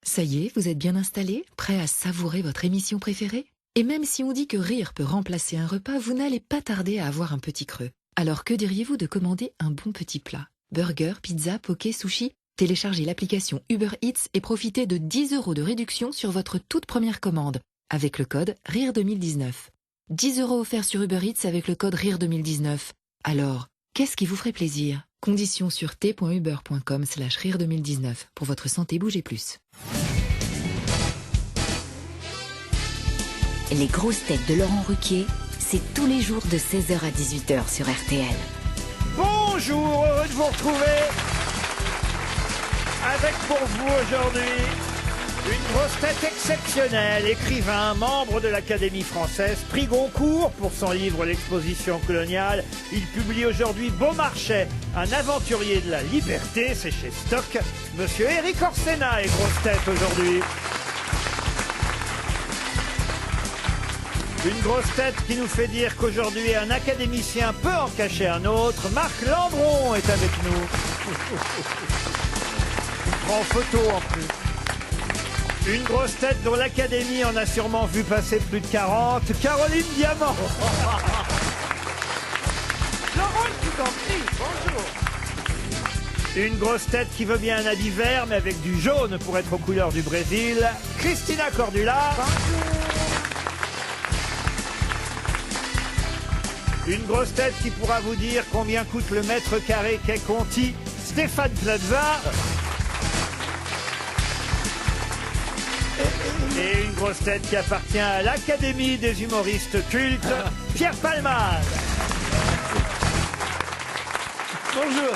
Ça y est, vous êtes bien installé, prêt à savourer votre émission préférée? Et même si on dit que rire peut remplacer un repas, vous n'allez pas tarder à avoir un petit creux. Alors que diriez-vous de commander un bon petit plat? Burger, pizza, poké, sushi? Téléchargez l'application Uber Eats et profitez de 10 € de réduction sur votre toute première commande, avec le code RIRE2019. 10 € offerts sur Uber Eats avec le code RIRE2019. Alors, qu'est-ce qui vous ferait plaisir? Conditions sur t.uber.com/rire2019. Pour votre santé, bougez plus. Les grosses têtes de Laurent Ruquier, c'est tous les jours de 16h à 18h sur RTL. Bonjour, heureux de vous retrouver avec pour vous aujourd'hui une grosse tête exceptionnelle, écrivain, membre de l'Académie française, prix Goncourt pour son livre L'exposition coloniale. Il publie aujourd'hui Beaumarchais, un aventurier de la liberté, c'est chez Stock. Monsieur Éric Orsena est grosse tête aujourd'hui. Une grosse tête qui nous fait dire qu'aujourd'hui un académicien peut en cacher un autre. Marc Lambron est avec nous. Il prend en photo en plus. Une grosse tête dont l'Académie en a sûrement vu passer plus de 40. Caroline Diamant. Laurent, je vous en prie, bonjour. Une grosse tête qui veut bien un habit vert mais avec du jaune pour être aux couleurs du Brésil. Christina Cordula. Une grosse tête qui pourra vous dire combien coûte le mètre carré qu'est Conti, Stéphane Plaza. Et une grosse tête qui appartient à l'Académie des humoristes cultes, Pierre Palmade. Bonjour.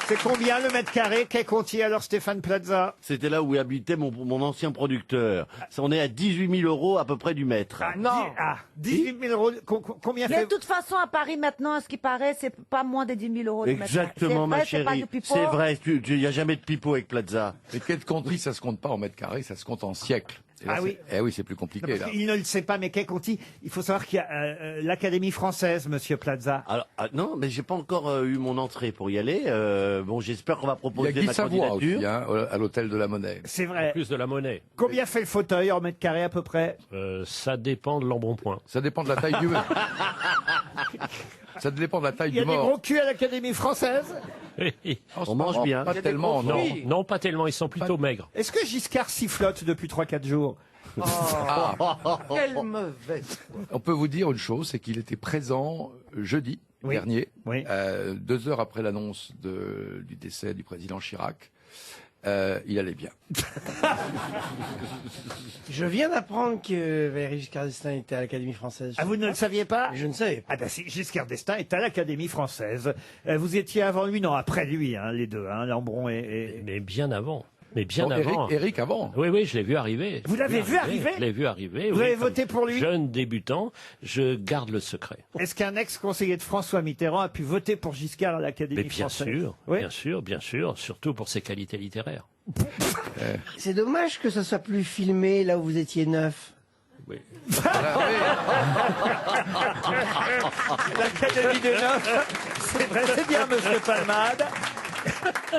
C'est combien le mètre carré qu'est Conti alors, Stéphane Plaza? C'était là où habitait mon ancien producteur. On est à 18 000 € à peu près du mètre. Non. 18 000 €. Combien Mais fait... de toute façon, à Paris, maintenant, à ce qui paraît, c'est pas moins des 10 000 € de mètre. Exactement, ma C'est pas chérie. du pipeau. C'est vrai, il n'y a jamais de pipeau avec Plaza. Mais quel Conti, ça se compte pas en mètres carrés, ça se compte en siècles. Et là, Ah oui. Eh oui, c'est plus compliqué, là. Il ne le sait pas, mais qu'est Conti? Il faut savoir qu'il y a l'Académie française, monsieur Plaza. Alors, non, mais j'ai pas encore eu mon entrée pour y aller. Bon, j'espère qu'on va Il y a proposer Guy ma Savoie candidature. aussi, hein, à l'hôtel de la Monnaie. C'est vrai. Plus de la monnaie. Combien fait le fauteuil en mètre carré à peu près? Ça dépend de l'embonpoint. Ça dépend de la taille du... Ça dépend de la taille Il y a du des mort. gros culs à l'Académie française? On mange bien. Pas tellement, non. Non, pas tellement, ils sont plutôt maigres. Est-ce que Giscard sifflote depuis 3-4 jours? Quelle mauvaise. On peut vous dire une chose, c'est qu'il était présent jeudi Oui. dernier, Oui. 2 heures après l'annonce du décès du président Chirac. Il allait bien. Je viens d'apprendre que Valéry Giscard d'Estaing était à l'Académie française. Ah, vous ne le saviez pas? Je ne savais pas. Ah ben si, Giscard d'Estaing est à l'Académie française. Vous étiez avant lui? Non, après lui, hein, les deux, hein, Lambron et... Mais bien avant. Mais bien Bon, avant. Eric avant. Oui, je l'ai vu arriver. Vous l'avez vu arriver? Je l'ai vu arriver. Vous oui, avez comme voté pour lui? Jeune débutant, je garde le secret. Est-ce qu'un ex-conseiller de François Mitterrand a pu voter pour Giscard à l'Académie Mais bien française? sûr, Oui. bien sûr, surtout pour ses qualités littéraires. C'est dommage que ça soit plus filmé là où vous étiez neuf. Oui. L'Académie des Neufs. C'est vrai, c'est bien, monsieur Palmade.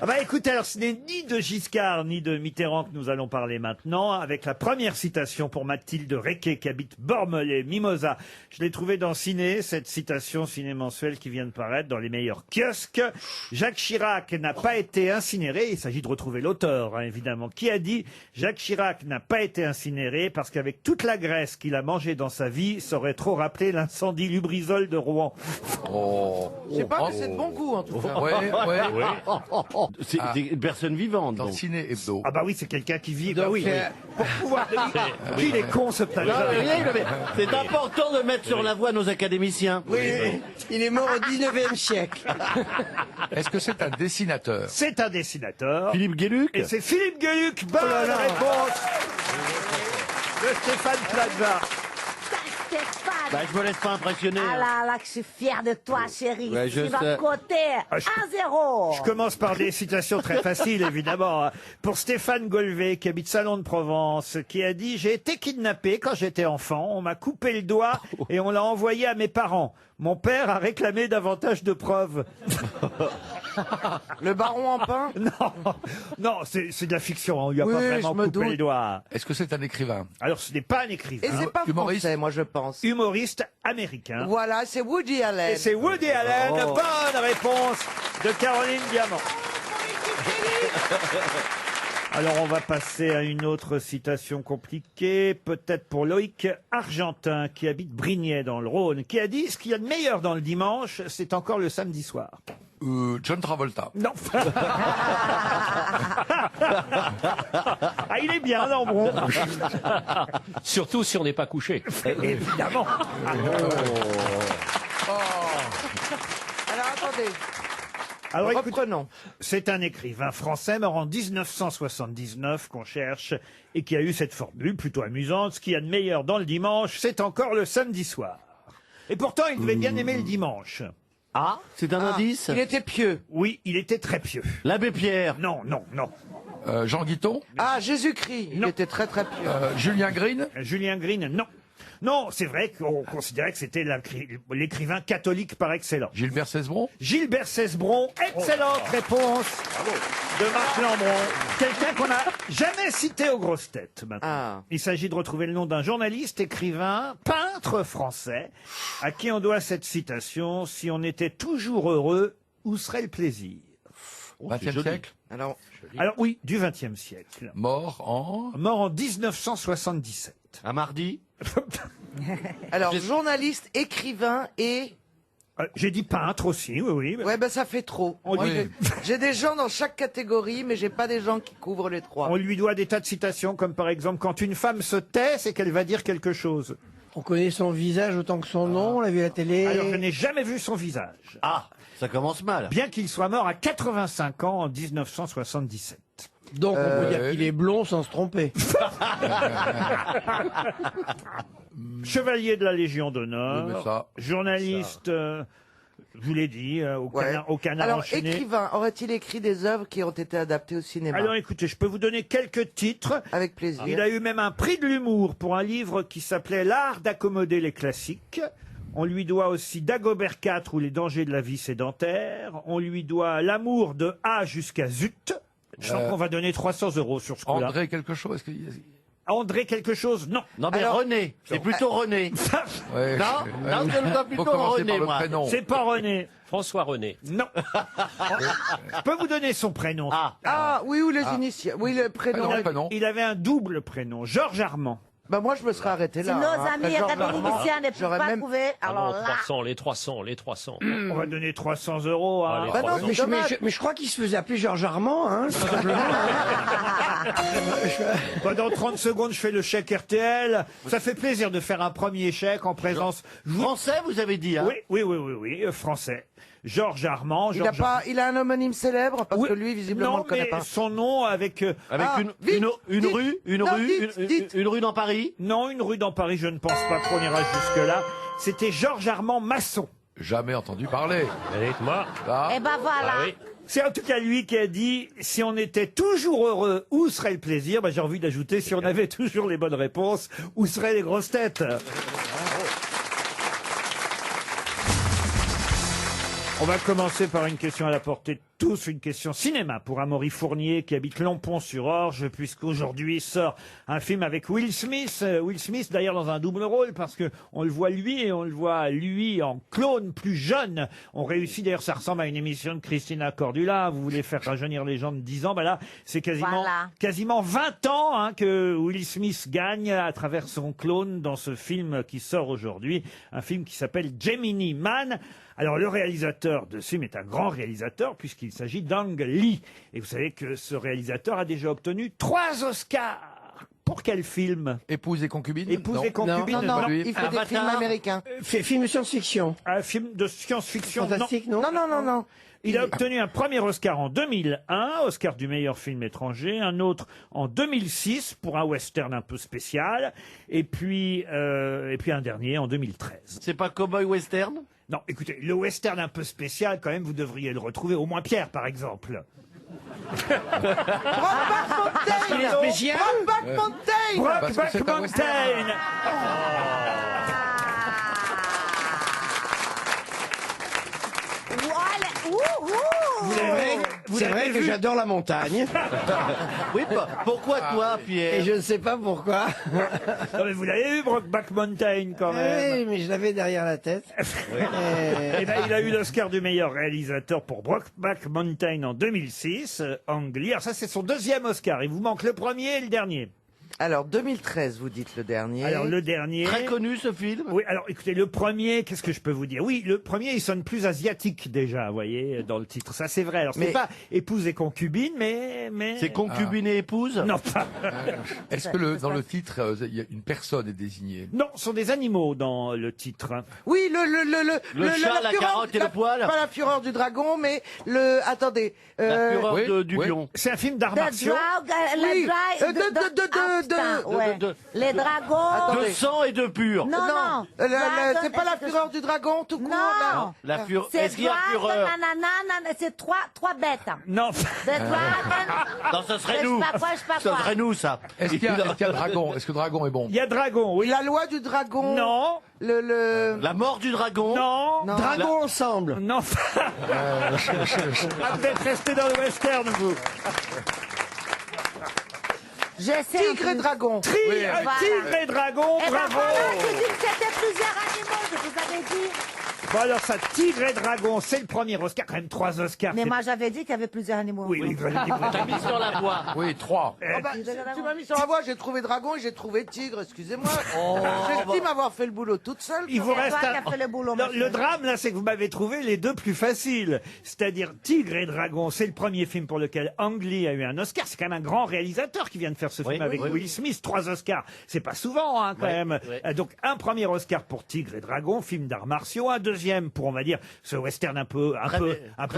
Ah bah écoutez, alors ce n'est ni de Giscard ni de Mitterrand que nous allons parler maintenant, avec la première citation pour Mathilde Requet qui habite Bormelais, Mimosa. Je l'ai trouvée dans Ciné, cette citation ciné mensuelle qui vient de paraître dans les meilleurs kiosques. Jacques Chirac n'a pas été incinéré, il s'agit de retrouver l'auteur, hein, évidemment, qui a dit Jacques Chirac n'a pas été incinéré parce qu'avec toute la graisse qu'il a mangée dans sa vie, ça aurait trop rappelé l'incendie Lubrizol de Rouen. C'est pas que c'est de bon goût en tout cas. Ouais. C'est des personnes vivantes. Dans donc. Ciné Hebdo. Ah bah oui, c'est quelqu'un qui vit. Donc, Bah oui. Pour pouvoir qu'il est con ce Non, Plaza. mais rien, mais c'est important de mettre sur la voie nos académiciens. Oui, il est mort au 19e siècle. Est-ce que c'est un dessinateur? C'est un dessinateur. Philippe Gueluc. Et c'est Philippe Gueluc. Bonne réponse de Stéphane Plaza. Stéphane Bah, je me laisse pas impressionner. Ah hein. là là, que je suis fière de toi, chérie. Ouais, je Tu vas sais. côté Ah, 1-0. Je commence par des citations très faciles, évidemment. Pour Stéphane Golvet, qui habite Salon de Provence, qui a dit « J'ai été kidnappé quand j'étais enfant. On m'a coupé le doigt et on l'a envoyé à mes parents. Mon père a réclamé davantage de preuves. » Le baron en pain. Non, c'est de la fiction. On lui a Oui, pas vraiment je me coupé doute. le doigt. Est-ce que c'est un écrivain? Alors, ce n'est pas un écrivain. Et c'est pas Humoriste. français, moi je pense. Humoriste américain. Voilà, c'est Woody Allen. Et c'est Woody Allen. Oh. Bonne réponse de Caroline Diamant. Alors, on va passer à une autre citation compliquée, peut-être pour Loïc Argentin, qui habite Brignais dans le Rhône, qui a dit « Ce qu'il y a de meilleur dans le dimanche, c'est encore le samedi soir. » John Travolta. Non. Ah, il est bien, Lambron. Surtout si on n'est pas couché. Évidemment. Alors attendez. Alors, écoute, Reprenons. c'est un écrivain français mort en 1979 qu'on cherche et qui a eu cette formule plutôt amusante. Ce qu'il y a de meilleur dans le dimanche, c'est encore le samedi soir. Et pourtant, il devait bien aimer le dimanche. Ah, c'est un indice. Il était pieux. Oui, il était très pieux. L'abbé Pierre. Non, non, non. Jean Guiton. Ah, Jésus-Christ. Il Non. était très très pieux. Julien Green. Julien Green, non. Non, c'est vrai qu'on considérait que c'était l'écrivain catholique par excellence. Gilbert Cesbron. Gilbert Cesbron, excellente réponse de Marc Lambron. Quelqu'un qu'on n'a jamais cité aux grosses têtes maintenant. Ah. Il s'agit de retrouver le nom d'un journaliste, écrivain, peintre français, à qui on doit cette citation « Si on était toujours heureux, où serait le plaisir ?» 20e siècle. Alors, Alors oui, du XXe siècle. Mort en. Mort en 1977. Un mardi. alors journaliste, écrivain et... J'ai dit peintre aussi, oui, oui. Ouais, ben ça fait trop. On Moi, lui- j'ai des gens dans chaque catégorie, mais j'ai pas des gens qui couvrent les trois. On lui doit des tas de citations, comme par exemple, quand une femme se tait, c'est qu'elle va dire quelque chose. On connaît son visage autant que son nom, on l'a vu à la télé. Alors, je n'ai jamais vu son visage. Ah, ça commence mal. Bien qu'il soit mort à 85 ans en 1977. Donc on peut dire qu'il est blond sans se tromper. Chevalier de la Légion d'honneur, Oui, mais ça- journaliste, je vous l'ai dit, au Ouais. canard Alors, enchaîné. écrivain, aurait-il écrit des œuvres qui ont été adaptées au cinéma? Alors écoutez, je peux vous donner quelques titres. Avec plaisir. Il a eu même un prix de l'humour pour un livre qui s'appelait L'art d'accommoder les classiques. On lui doit aussi Dagobert IV ou les dangers de la vie sédentaire. On lui doit L'amour de A jusqu'à Zut. Je sens qu'on va donner 300 € sur ce coup-là. André quelque chose. Est-ce qu'il y a- André quelque chose? Non. Non, mais Alors- René. C'est plutôt René. Ouais, Non, non, je le dois Faut plutôt commencer René, par le moi. prénom. C'est pas René. François René. Non. Je peux vous donner son prénom. Ah, Ah, oui, ou les initiales. Oui, le prénom. Ah non, prénom. Il avait un double prénom, Georges Armand. Bah, moi, je me serais arrêté Si là. nos hein. Après amis Georges académiciens Armand, ne peuvent j'aurais pas même- trouver, Ah alors non, là... 300, les 300, les 300. On va donner 300 €. Hein. Allez, Bah non, 300. c'est dommage. Mais je crois qu'il se faisait appeler Georges Armand, hein, tout simplement. Bah, dans 30 secondes, je fais le chèque RTL. Ça fait plaisir de faire un premier chèque en présence. Français, vous avez dit, hein? Oui, français. Georges Armand. Il a pas, il a un homonyme célèbre parce Oui. que lui, visiblement, on Non, le connaît mais pas. son nom avec. Avec Ah, vite, une dites. rue, Non, dites. une rue dans Paris. Non, une rue dans Paris, je ne pense pas qu'on ira jusque-là. C'était Georges Armand Masson. Jamais entendu parler. Dites-moi. Ah, Eh ben voilà. Ah oui. C'est en tout cas lui qui a dit « Si on était toujours heureux, où serait le plaisir ?» J'ai envie d'ajouter « Si on avait toujours les bonnes réponses, où seraient les grosses têtes ?» On va commencer par une question à la portée de tous, une question cinéma pour Amaury Fournier qui habite Longpont-sur-Orge, puisqu'aujourd'hui sort un film avec Will Smith. Will Smith d'ailleurs dans un double rôle parce que on le voit lui et on le voit lui en clone plus jeune. On réussit d'ailleurs, ça ressemble à une émission de Christina Cordula. Vous voulez faire rajeunir les gens de 10 ans, ben là c'est Voilà. quasiment 20 ans hein, que Will Smith gagne à travers son clone dans ce film qui sort aujourd'hui, un film qui s'appelle Gemini Man. Alors le réalisateur de ce film est un grand réalisateur puisqu'il s'agit d'Ang Lee. Et vous savez que ce réalisateur a déjà obtenu 3 Oscars Pour quel film? Épouse et concubine. Épouse Non. et concubine. Non, non, Lui. il fait des Avatar. films américains. Film science-fiction. Un film de science-fiction. non. Fantastique, non? Non, non, non, non. Il a obtenu un premier Oscar en 2001, Oscar du meilleur film étranger, un autre en 2006 pour un western un peu spécial, et puis un dernier en 2013. C'est pas Cowboy Western? Non, écoutez, le western un peu spécial, quand même, vous devriez le retrouver, au moins Pierre, par exemple. Brokeback Mountain. spécial. Brokeback Mountain. Parce que Brokeback c'est un western. Mountain. C'est vrai que j'adore la montagne. Oui, pourquoi toi, Pierre? Et je ne sais pas pourquoi. Non, mais vous l'avez eu, Brokeback Mountain, quand même. Oui, mais je l'avais derrière la tête. Eh ben, il a eu l'Oscar du meilleur réalisateur pour Brokeback Mountain en 2006, Ang Lee. Alors ça, c'est son deuxième Oscar. Il vous manque le premier et le dernier. Alors, 2013, vous dites le dernier. Alors le dernier... Très connu ce film. Oui, alors écoutez, le premier, qu'est-ce que je peux vous dire? Oui, le premier, il sonne plus asiatique déjà, vous voyez, dans le titre. Ça, c'est vrai. Alors, c'est Mais- pas épouse et concubine, mais... C'est concubine et épouse? Non, pas... Est-ce que dans le titre, il y a une personne est désignée? Non, ce sont des animaux dans le titre. Oui, Le chat, la carotte et le poil? Pas la fureur du dragon, mais le... Attendez. La fureur oui, du oui. lion. C'est un film d'arts The martiaux. Oui. Ouais. Les dragons. De sang et de pur. Non, non. C'est pas la fureur du dragon, tout court, là. Non. La fureur. C'est Est-ce qu'il y a dragon, fureur? nanana, c'est trois bêtes. Non, The dragon. Non, ce serait Je nous. sais pas quoi, je sais pas Ce quoi. serait nous, ça. Est-ce qu'il y a dragon? Est-ce que dragon est bon? il y a dragon, oui. La loi du dragon. Non, La mort du dragon? non, Non. Dragon ensemble. non. Ah, vous êtes resté dans le western, vous. Je sais. Tigre et dragon. Oui, Un tigre et dragon, Eh ben bravo. voilà, j'ai dit que c'était plusieurs animaux, je vous avais dit. Bon alors ça, tigre et dragon, c'est le premier Oscar, quand même 3 Oscars. Mais c'est- moi j'avais dit qu'il y avait plusieurs animaux. Oui, oui, vous avez dit que vous T'as mis sur la voie. Oui, 3. Oh bah, tu m'as mis sur la voie, j'ai trouvé dragon et j'ai trouvé tigre, excusez-moi. J'estime avoir fait le boulot toute seule. Il vous C'est reste toi un... qui as fait le boulot, Non, monsieur. le drame, là, c'est que vous m'avez trouvé les deux plus faciles. C'est-à-dire Tigre et Dragon, c'est le premier film pour lequel Ang Lee a eu un Oscar. C'est quand même un grand réalisateur qui vient de faire ce film avec Will Smith. 3 Oscars, c'est pas souvent, hein, quand même. Donc, un premier Oscar pour Tigre et Dragon, film d'arts martiaux. Un deuxième pour, on va dire, ce western un peu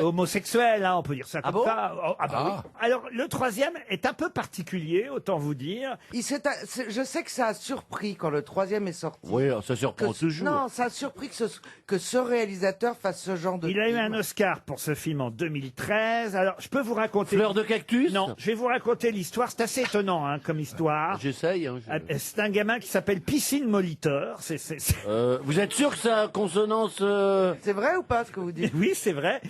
homosexuel, hein, on peut dire ça comme bon ça. Oh, ah bah Ah. oui. Alors, le troisième est un peu particulier, autant vous dire. Je sais que ça a surpris quand le troisième est sorti. Oui, ça surprend Que- toujours. Non, ça a surpris que ce réalisateur fasse ce genre de Il a eu film. un Oscar pour ce film en 2013. Alors, je peux vous raconter... Fleur de cactus? Non, je vais vous raconter l'histoire. C'est assez étonnant hein, comme histoire. J'essaye. Hein, C'est un gamin qui s'appelle Piscine Molitor. Vous êtes sûr que ça a consonance C'est vrai ou pas ce que vous dites? Oui, c'est vrai.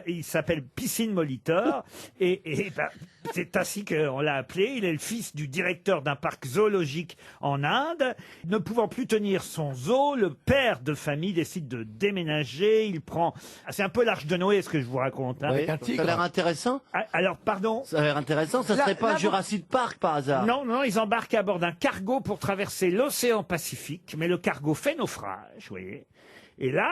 Il s'appelle Piscine Molitor. et ben, c'est ainsi qu'on l'a appelé. Il est le fils du directeur d'un parc zoologique en Inde. Ne pouvant plus tenir son zoo, le père de famille décide de déménager. Il prend... C'est un peu l'Arche de Noé, ce que je vous raconte. Hein. Oui, ça a l'air intéressant. Ah, alors, pardon. Ça a l'air intéressant. Ça serait pas Jurassic Park par hasard? Non, non, ils embarquent à bord d'un cargo pour traverser l'océan Pacifique, mais le cargo fait naufrage, vous voyez. Et là,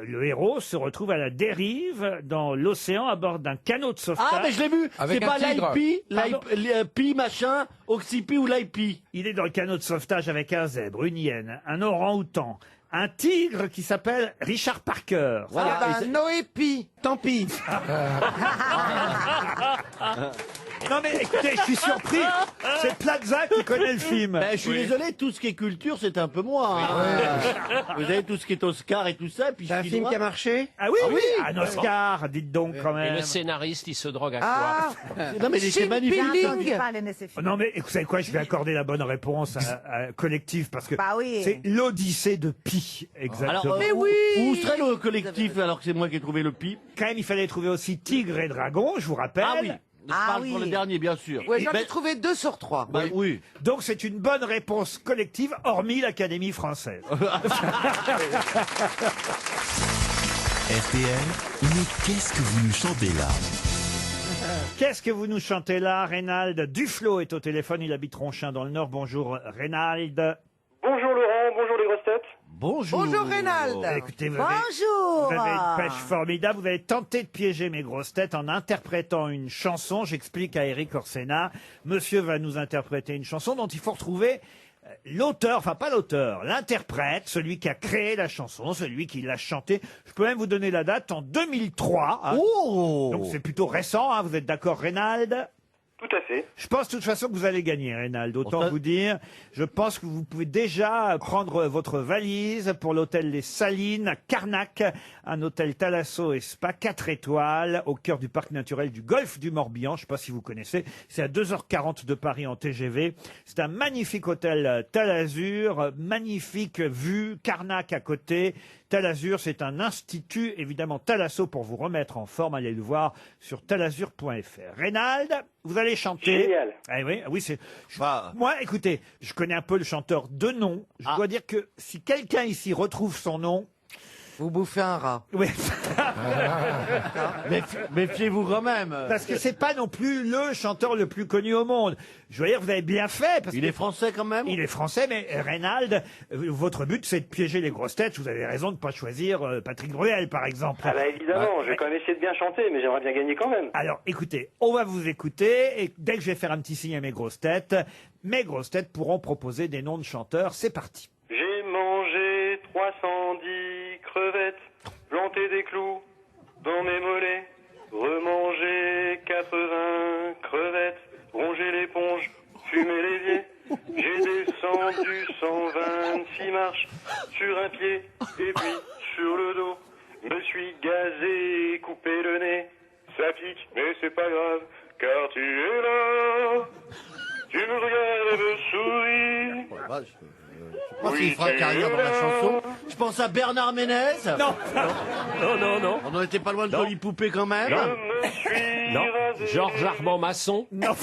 le héros se retrouve à la dérive dans l'océan à bord d'un canot de sauvetage. Ah, mais je l'ai vu. Avec C'est un pas tigre. l'IP, machin, Oxypi ou l'IP. Il est dans le canot de sauvetage avec un zèbre, une hyène, un orang-outan, un tigre qui s'appelle Richard Parker. Voilà. Ah bah, Noé Pi. Tant pis. Non mais écoutez, je suis surpris. C'est Plaza qui connaît le film. Ben, je suis désolé, tout ce qui est culture, c'est un peu moi. hein. Vous avez tout ce qui est Oscar et tout ça. Puis C'est un je film suis qui a marché. Ah oui, oui, un Oscar, dites donc quand Et même. le scénariste, il se drogue à quoi? Ah, Non, mais c'est Shin magnifique. J'ai entendu Peeling. parler de ces films. Non mais vous savez quoi, je vais accorder la bonne réponse à collectif parce que Bah oui. c'est l'Odyssée de Pi, exactement. Alors, Mais où- oui. Où serait le collectif alors que c'est moi qui ai trouvé le pi? Quand même, il fallait trouver aussi Tigre et Dragon, je vous rappelle. Ah oui. Je Ah parle oui. pour le dernier, bien sûr. Ouais, j'en ai Ben, trouvé 2 sur 3. bah, oui. Donc c'est une bonne réponse collective, hormis l'Académie française. RTL, mais qu'est-ce que vous nous chantez là? Qu'est-ce que vous nous chantez là? Reynald Duflo est au téléphone, il habite Ronchin dans le Nord. Bonjour Reynald. Bonjour Laurent, bonjour les grosses têtes. Bonjour. Bonjour Reynald. Écoutez, vous Bonjour. avez une pêche formidable. Vous avez tenté de piéger mes grosses têtes en interprétant une chanson. J'explique à Eric Orsena. Monsieur va nous interpréter une chanson dont il faut retrouver l'auteur, enfin pas l'auteur, l'interprète, celui qui a créé la chanson, celui qui l'a chantée. Je peux même vous donner la date, en 2003. Hein. Oh. Donc c'est plutôt récent, hein. Vous êtes d'accord, Reynald? Tout à fait. Je pense de toute façon que vous allez gagner, Reynald. Autant Enfin- vous dire, je pense que vous pouvez déjà prendre votre valise pour l'hôtel Les Salines à Carnac, un hôtel Thalasso et Spa 4 étoiles au cœur du parc naturel du Golfe du Morbihan. Je ne sais pas si vous connaissez. C'est à 2h40 de Paris en TGV. C'est un magnifique hôtel Talazur, magnifique vue, Carnac à côté. Talazur, c'est un institut, évidemment Thalasso pour vous remettre en forme. Allez le voir sur talazur.fr. Reynald, vous allez chanter. Génial. Ah oui, oui, c'est. Bah. Moi, écoutez, je connais un peu le chanteur de nom. Je dois dire que si quelqu'un ici retrouve son nom, Vous bouffez un rat. oui, Méfiez-vous quand même. parce que c'est pas non plus le chanteur le plus connu au monde. Je veux dire, vous avez bien fait. Parce Il que est français quand même. il est français, mais Reynald, votre but, c'est de piéger les grosses têtes. Vous avez raison de ne pas choisir Patrick Bruel, par exemple. Ah bah évidemment, je vais quand même essayer de bien chanter, mais j'aimerais bien gagner quand même. Alors, écoutez, on va vous écouter, et dès que je vais faire un petit signe à mes grosses têtes pourront proposer des noms de chanteurs. C'est parti. J'ai mangé 310 crevettes, planté des clous dans mes mollets, remangé 80 crevettes, rongé l'éponge, fumé l'évier. J'ai descendu 126 marches sur un pied et puis sur le dos. Me suis gazé, coupé le nez. Ça pique, mais c'est pas grave, car tu es là. Tu me regardes et me souris. Je sais pas s'il fera carrière dans la chanson. Je pense à Bernard Ménez. Non. Non. On n'en était pas loin de Non. Jolie Poupée quand même. Je me suis Non. rasé. Georges Armand Masson. Non.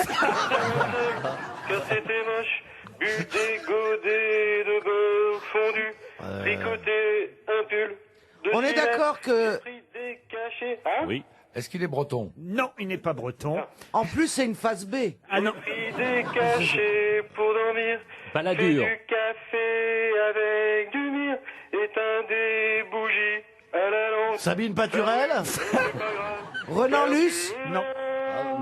Car c'était moche. Bu des godets de beurre fondu. Tricoté un pull. De On est gilet. d'accord que- J'ai pris des cachets. Hein? Oui. Est-ce qu'il est breton? Non, il n'est pas breton. En plus, c'est une phase B. Ah non. J'ai pris des cachets pour dormir. Balladur. Fait du café avec du myrrhe. Éteint des bougies à la lampe. Sabine Paturel. Renan Luce. Non.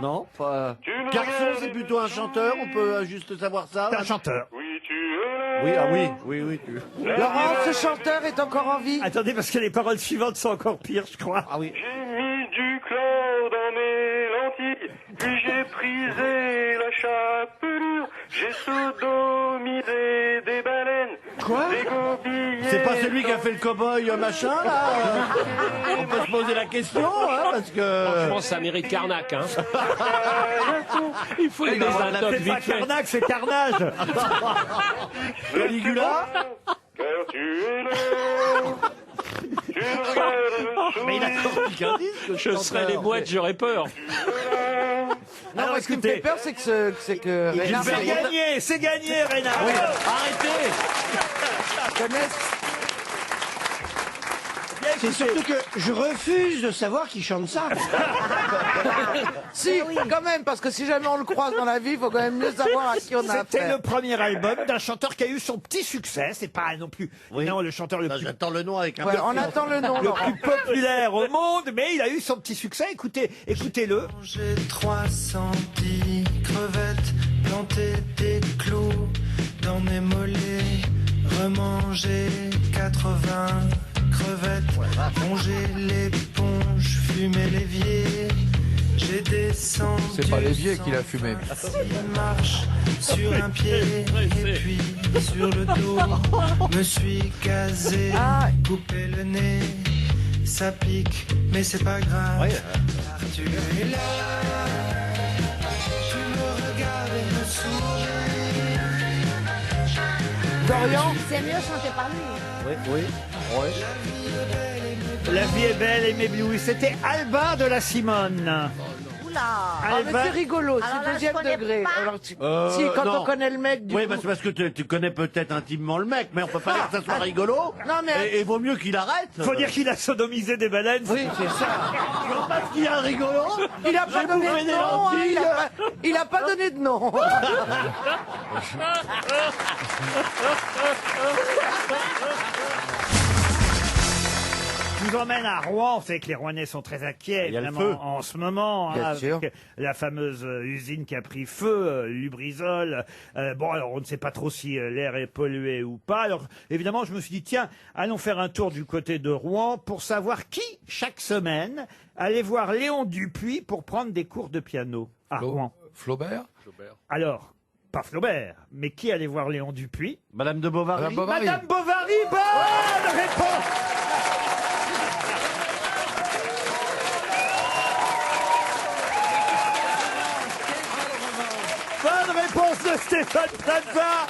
Non, pas. Tu me Garçon, regardes c'est et plutôt un me chanteur. On souris. peut juste savoir ça. C'est un chanteur. Oui, tu es là. Oui, ah oui, oui. Laurent, ce chanteur est encore en vie. Attendez, parce que les paroles suivantes sont encore pires, je crois. Ah oui. J'ai mis du chlore dans mes lentilles, puis j'ai prisé la chapelure, j'ai sodomisé des baleines, Quoi des gobillets. C'est pas celui qui a fait le cow-boy machin là. On peut se poser la question, hein, parce Je que. pense que ça mérite Carnac, hein. Il faut les C'est désintox pas vite fait. Carnac, c'est Carnage. Caligula. Car tu es là. Tu me regardes et me Mais il a souris. sorti qu'un disque. ce Je serais les chanteur. mouettes, j'aurais peur. Non, Alors, mais ce qui me écoutez. fait peur, c'est que Reynard C'est gagné, Reynard. Arrêtez. connaisse. Bien, C'est écoutez, surtout que je refuse de savoir qui chante ça. Si, quand même, parce que si jamais on le croise dans la vie, il faut quand même mieux savoir à qui on a C'était affaire. le premier album d'un chanteur qui a eu son petit succès. C'est pas non plus évidemment, le chanteur le Là, plus, J'attends le nom avec un. Ouais, on attend le nom, le Laurent. plus populaire au monde, mais il a eu son petit succès. Écoutez-le. J'ai 310 crevettes, planté des clous dans mes mollets, remangé 80 crevettes, rongé l'éponge, fumé l'évier. J'ai descendu. C'est pas l'évier qu'il a fumé. Il marche sur un pied et puis sur le dos. Me suis casé, coupé le nez. Ça pique, mais c'est pas grave. Car tu es là. Tu me regardes et me souris. Dorian. C'est mieux chanté par lui. Oui. La vie est belle et m'éblouit. C'était Albin de la Simone. oula. Ah, mais c'est rigolo, Alors c'est là, deuxième je connais degré. pas. Alors, si, quand non. on connaît le mec, du Oui, coup... bah, c'est parce que tu connais peut-être intimement le mec, mais on peut pas dire que ça soit rigolo. Non, mais... Et vaut mieux qu'il arrête. Faut dire qu'il a sodomisé des baleines. Oui, c'est ça. Tu vois pas ce qu'il y a de rigolo? Il a pas J'ai donné bouffé de des nom, hein, lentilles. il a pas donné de nom. Je vous emmène à Rouen. Vous savez que les Rouennais sont très inquiets, Il y a le évidemment, feu. en ce moment, Bien avec sûr. la fameuse usine qui a pris feu, Lubrizol. Bon, alors on ne sait pas trop si l'air est pollué ou pas. Alors, évidemment, je me suis dit, tiens, allons faire un tour du côté de Rouen pour savoir qui, chaque semaine, allait voir Léon Dupuis pour prendre des cours de piano à Rouen. Flaubert. Alors, pas Flaubert, mais qui allait voir Léon Dupuis? Madame de Bovary. Madame Bovary. Madame Bovary, bonne réponse! Bonne réponse de Stéphane Plaza.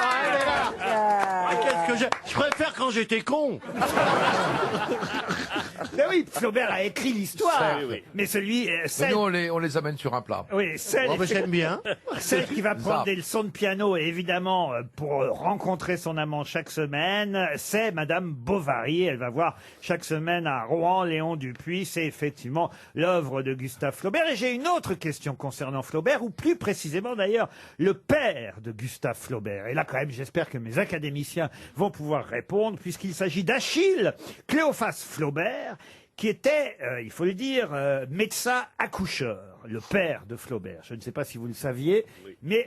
Ah, qu'est-ce que j'ai... Je préfère quand j'étais con. Mais oui, Flaubert a écrit l'histoire. Mais celui, Mais celle, nous, on les amène sur un plat. oui, celle, Oh, bah, j'aime bien. celle qui va prendre Ça. des leçons de piano, évidemment, pour rencontrer son amant chaque semaine, c'est Madame Bovary. Elle va voir chaque semaine à Rouen Léon Dupuis. C'est effectivement l'œuvre de Gustave Flaubert. Et j'ai une autre question concernant Flaubert, ou plus précisément d'ailleurs, le père de Gustave Flaubert. Et là, quand même, j'espère que mes académiciens vont pouvoir répondre, puisqu'il s'agit d'Achille Cléophas Flaubert, qui était, il faut le dire, médecin accoucheur, le père de Flaubert. Je ne sais pas si vous le saviez, mais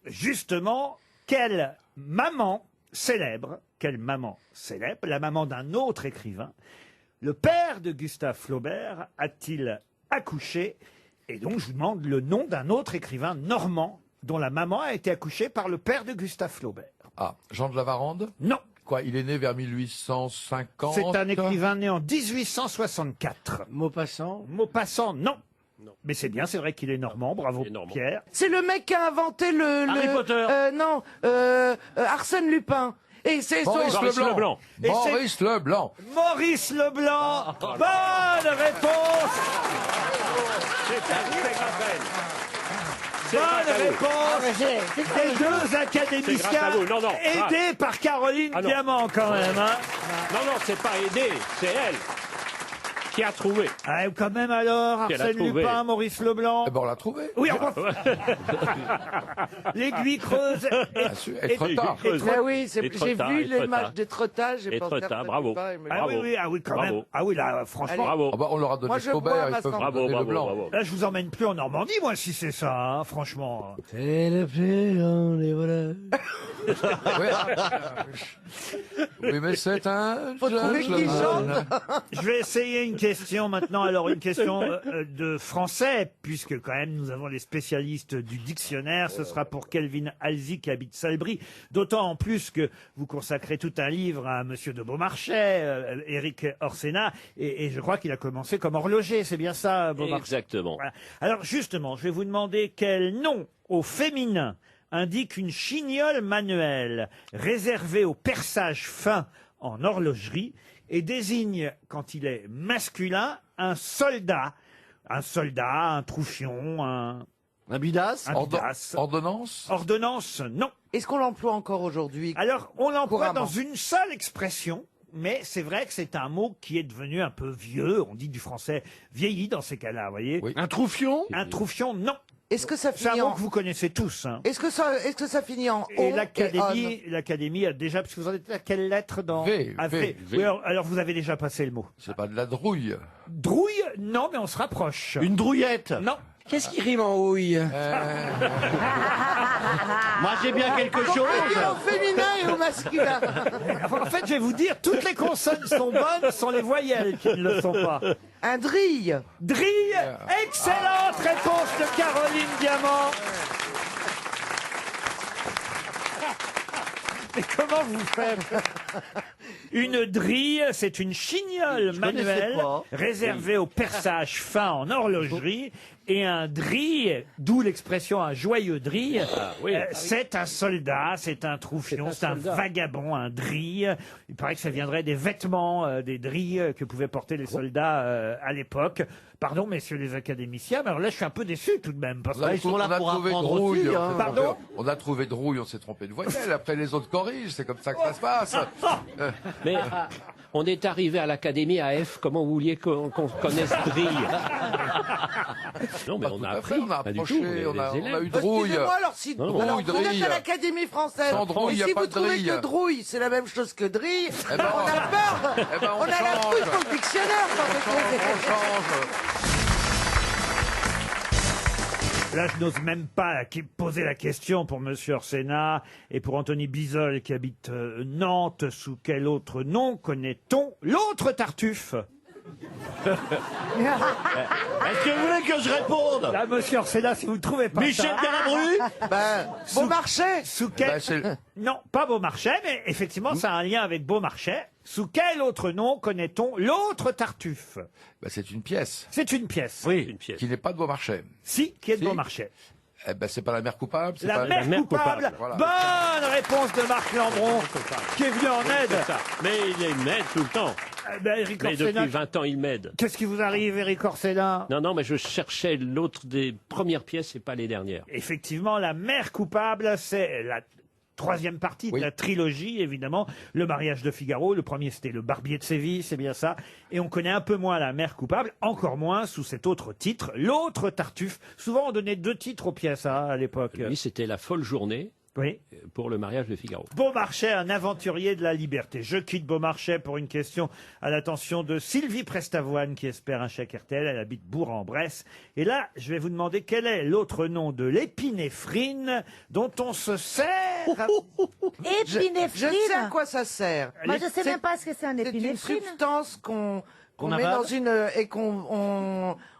justement, quelle maman célèbre, la maman d'un autre écrivain, le père de Gustave Flaubert a-t-il accouché? Et donc, je vous demande le nom d'un autre écrivain normand dont la maman a été accouchée par le père de Gustave Flaubert. Ah, Jean de la Varande. Non. Quoi, il est né vers 1850. C'est un écrivain né en 1864. Maupassant. Maupassant, non. Mais c'est bien, c'est vrai qu'il est normand. Bravo, Pierre. C'est le mec qui a inventé le... Harry Potter. Non, Arsène Lupin. Et c'est son... Maurice Leblanc. Et c'est- Maurice Leblanc. Maurice Leblanc. Bonne réponse. Bonne réponse des deux académiciens grâce à vous. Non, non. aidés par Caroline Ah non. Diamant quand même. Hein. Non, c'est pas aidé, c'est elle qui a trouvé. Ah, quand même alors, Qu'elle a Arsène trouvé. Lupin, Maurice Leblanc. Eh ben, on l'a trouvé. Oui, enfin, l'aiguille creuse. Et trop tard. Ah oui, Et trop j'ai tard, vu et trop l'image tard. des trottages. J'ai Et pensé trop à tard, Arsène bravo. Lupin, et me- Ah oui, oui, quand Bravo. même. Ah oui, là, franchement. Bravo. Ah bah, on leur a donné Moi, je bois, Flaubert, ils Vincent. peuvent Bravo, donner bravo, Leblanc. bravo. Là, je vous emmène plus en Normandie, moi, si c'est ça, hein, franchement. C'est le plus long des voleurs. Oui, mais c'est un... Faut trouver qui gentleman. chante. Je vais essayer une question maintenant. Alors, une question de français, puisque quand même nous avons les spécialistes du dictionnaire. Ce sera pour Kelvin Halsey qui habite Salbris. D'autant en plus que vous consacrez tout un livre à Monsieur de Beaumarchais, Éric Orsena, et je crois qu'il a commencé comme horloger. C'est bien ça, Beaumarchais? Exactement. Voilà. Alors justement, je vais vous demander quel nom au féminin indique une chignole manuelle réservée au perçage fin en horlogerie et désigne, quand il est masculin, un soldat, un troufion, un bidas, Ordonnance. Ordonnance, non. Est-ce qu'on l'emploie encore aujourd'hui? Alors, on l'emploie Couramment. dans une seule expression. Mais c'est vrai que c'est un mot qui est devenu un peu vieux. On dit du français vieilli dans ces cas-là, vous voyez. Un troufion? Un troufion, non. Est-ce que ça C'est un finit mot en... que vous connaissez tous. Hein. Est-ce que ça finit en Et on l'académie a déjà, parce que vous en êtes à quelle lettre dans V, Ah, V. Oui, alors vous avez déjà passé le mot. C'est pas de la drouille. Drouille, non, mais on se rapproche. Une drouillette? Non. Qu'est-ce qui rime en houille? Moi, j'ai bien quelque chose. On dit au féminin et au masculin. En fait, je vais vous dire, toutes les consonnes sont bonnes, ce sont les voyelles qui ne le sont pas. Un drille. Drille, excellente réponse de Caroline Diamant. Mais comment vous faites? Une drille, c'est une chignole Je connaissais manuelle pas. réservée au perçage fin en horlogerie. Et un drille, d'où l'expression un joyeux drille, c'est un soldat, c'est un troufion, c'est un vagabond, un drille. Il paraît que ça viendrait des vêtements, des drilles que pouvaient porter les soldats à l'époque. Pardon, messieurs les académiciens, mais alors là, je suis un peu déçu tout de même. Parce On a, que... on a trouvé Drouille. Pardon On a trouvé Drouille, on s'est trompé de voyelle. Après, les autres corrigent. C'est comme ça que ça se passe. Mais on est arrivé à l'académie à F. Comment vous vouliez qu'on connaisse Drille? Non, mais on a appris. On a pas du approché, tout, les on a élèves. eu Drouille. Excusez-moi, alors si Non, alors, vous Drouille. êtes à l'Académie française, Sans Drouille, et y a si pas vous de trouvez Drille. que Drouille, c'est la même chose que Drille, Eh ben, on a peur. eh ben, on a la change. truc dans le dictionnaire. On change. Là, je n'ose même pas poser la question pour Monsieur Orsena et pour Anthony Bizol qui habite Nantes. Sous quel autre nom connaît-on l'autre Tartuffe? Est-ce que vous voulez que je réponde? Là, Monsieur Orsena, si vous ne trouvez pas Michel ça... Galabru? Beaumarchais. Sous quel... Non, pas Beaumarchais, mais effectivement, ça a un lien avec Beaumarchais. Sous quel autre nom connaît-on l'autre Tartuffe? C'est une pièce. C'est une pièce. Oui. Une pièce. Qui n'est pas de Beaumarchais. Si, qui est de Si. Beaumarchais. Eh ben, c'est pas la mère coupable. c'est La pas... mère coupable. Voilà. Bonne réponse de Marc Lambron, qui est venu en aide. C'est ça. Mais il m'aide tout le temps. Eric Mais Orsena, depuis 20 ans, il m'aide. qu'est-ce qui vous arrive, Eric Orsena? Non, mais je cherchais l'autre des premières pièces et pas les dernières. Effectivement, la mère coupable, c'est la troisième partie de la trilogie, évidemment. Le mariage de Figaro, le premier c'était le barbier de Séville, c'est bien ça. Et on connaît un peu moins la mère coupable, encore moins sous cet autre titre, l'autre Tartuffe. Souvent on donnait 2 titres aux pièces à l'époque. Lui, c'était La folle journée. Oui. Pour le mariage de Figaro. Beaumarchais, un aventurier de la liberté. Je quitte Beaumarchais pour une question à l'attention de Sylvie Prestavoine qui espère un chèque RTL. Elle habite Bourg-en-Bresse. Et là, je vais vous demander quel est l'autre nom de l'épinéphrine dont on se sert. Épinéphrine. Je sais à quoi ça sert. Moi, je sais même pas ce que c'est un C'est une épinéphrine. substance qu'on met avale dans une et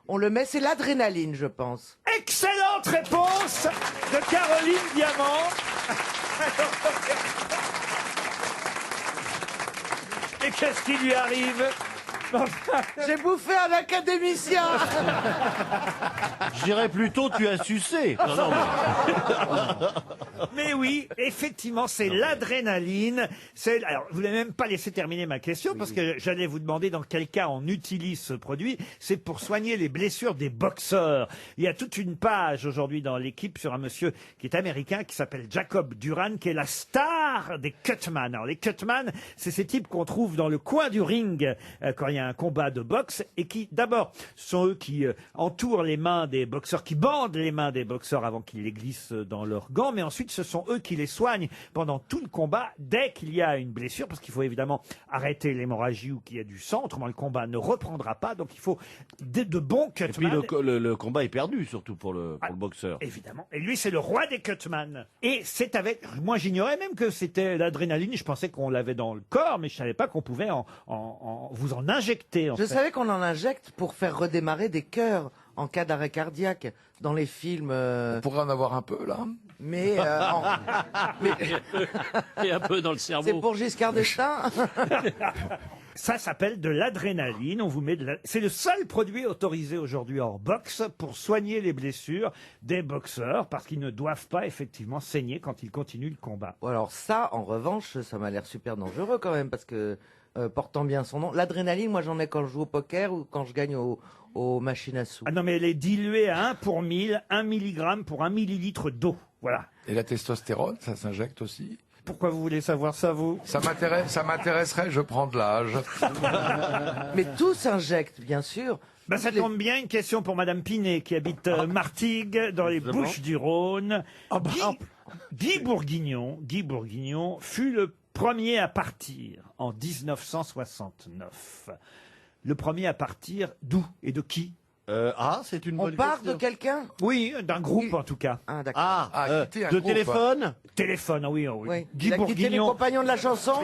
on le met, c'est l'adrénaline, je pense. Excellente réponse de Caroline Diamant. Et qu'est-ce qui lui arrive? J'ai bouffé un académicien. Je dirais plutôt tu as sucé. Non, Mais oui, effectivement, c'est l'adrénaline. Alors, vous n'avez même pas laissé terminer ma question parce que j'allais vous demander dans quel cas on utilise ce produit. C'est pour soigner les blessures des boxeurs. Il y a toute une page aujourd'hui dans l'équipe sur un monsieur qui est américain qui s'appelle Jacob Duran, qui est la star des cutman. Alors, les cutman, c'est ces types qu'on trouve dans le coin du ring quand il y a un combat de boxe et qui, d'abord, sont eux qui entourent les mains des boxeurs, qui bandent les mains des boxeurs avant qu'ils les glissent dans leurs gants, mais ensuite ce sont eux qui les soignent pendant tout le combat dès qu'il y a une blessure, parce qu'il faut évidemment arrêter l'hémorragie ou qu'il y a du sang, autrement le combat ne reprendra pas, donc il faut de bons Et puis cutman. le combat est perdu, surtout pour le boxeur. Évidemment. Et lui, c'est le roi des cutman. Et c'est avec... Moi, j'ignorais même que c'était l'adrénaline. Je pensais qu'on l'avait dans le corps, mais je savais pas qu'on pouvait vous en injecter. Je savais qu'on en injecte pour faire redémarrer des cœurs en cas d'arrêt cardiaque dans les films. On pourrait en avoir un peu, là. Mais, Et un peu dans le cerveau. c'est pour Giscard d'Estaing. Ça s'appelle de l'adrénaline. On vous met C'est le seul produit autorisé aujourd'hui hors boxe pour soigner les blessures des boxeurs parce qu'ils ne doivent pas effectivement saigner quand ils continuent le combat. Bon, alors ça, en revanche, ça m'a l'air super dangereux quand même parce que portant bien son nom, l'adrénaline, moi j'en ai quand je joue au poker ou quand je gagne aux machines à sous. Ah non, mais elle est diluée à 1 pour 1000, 1 milligramme pour 1 millilitre d'eau. Voilà. Et la testostérone, ça s'injecte aussi. Pourquoi vous voulez savoir ça, vous? Ça m'intéresserait, je prends de l'âge. Mais tout s'injecte, bien sûr. Ben, ça tombe bien, une question pour Madame Pinet, qui habite Martigues, dans les Bouches-du-Rhône. Guy Bourguignon fut le premier à partir en 1969. Le premier à partir d'où et de qui? C'est une On bonne part question. de quelqu'un? Oui, d'un groupe en tout cas. Ah, d'accord. Quitter un De groupe. téléphone? Téléphone, oui. Oui. Guy Il a quitté les Bourguignon. compagnons de la chanson.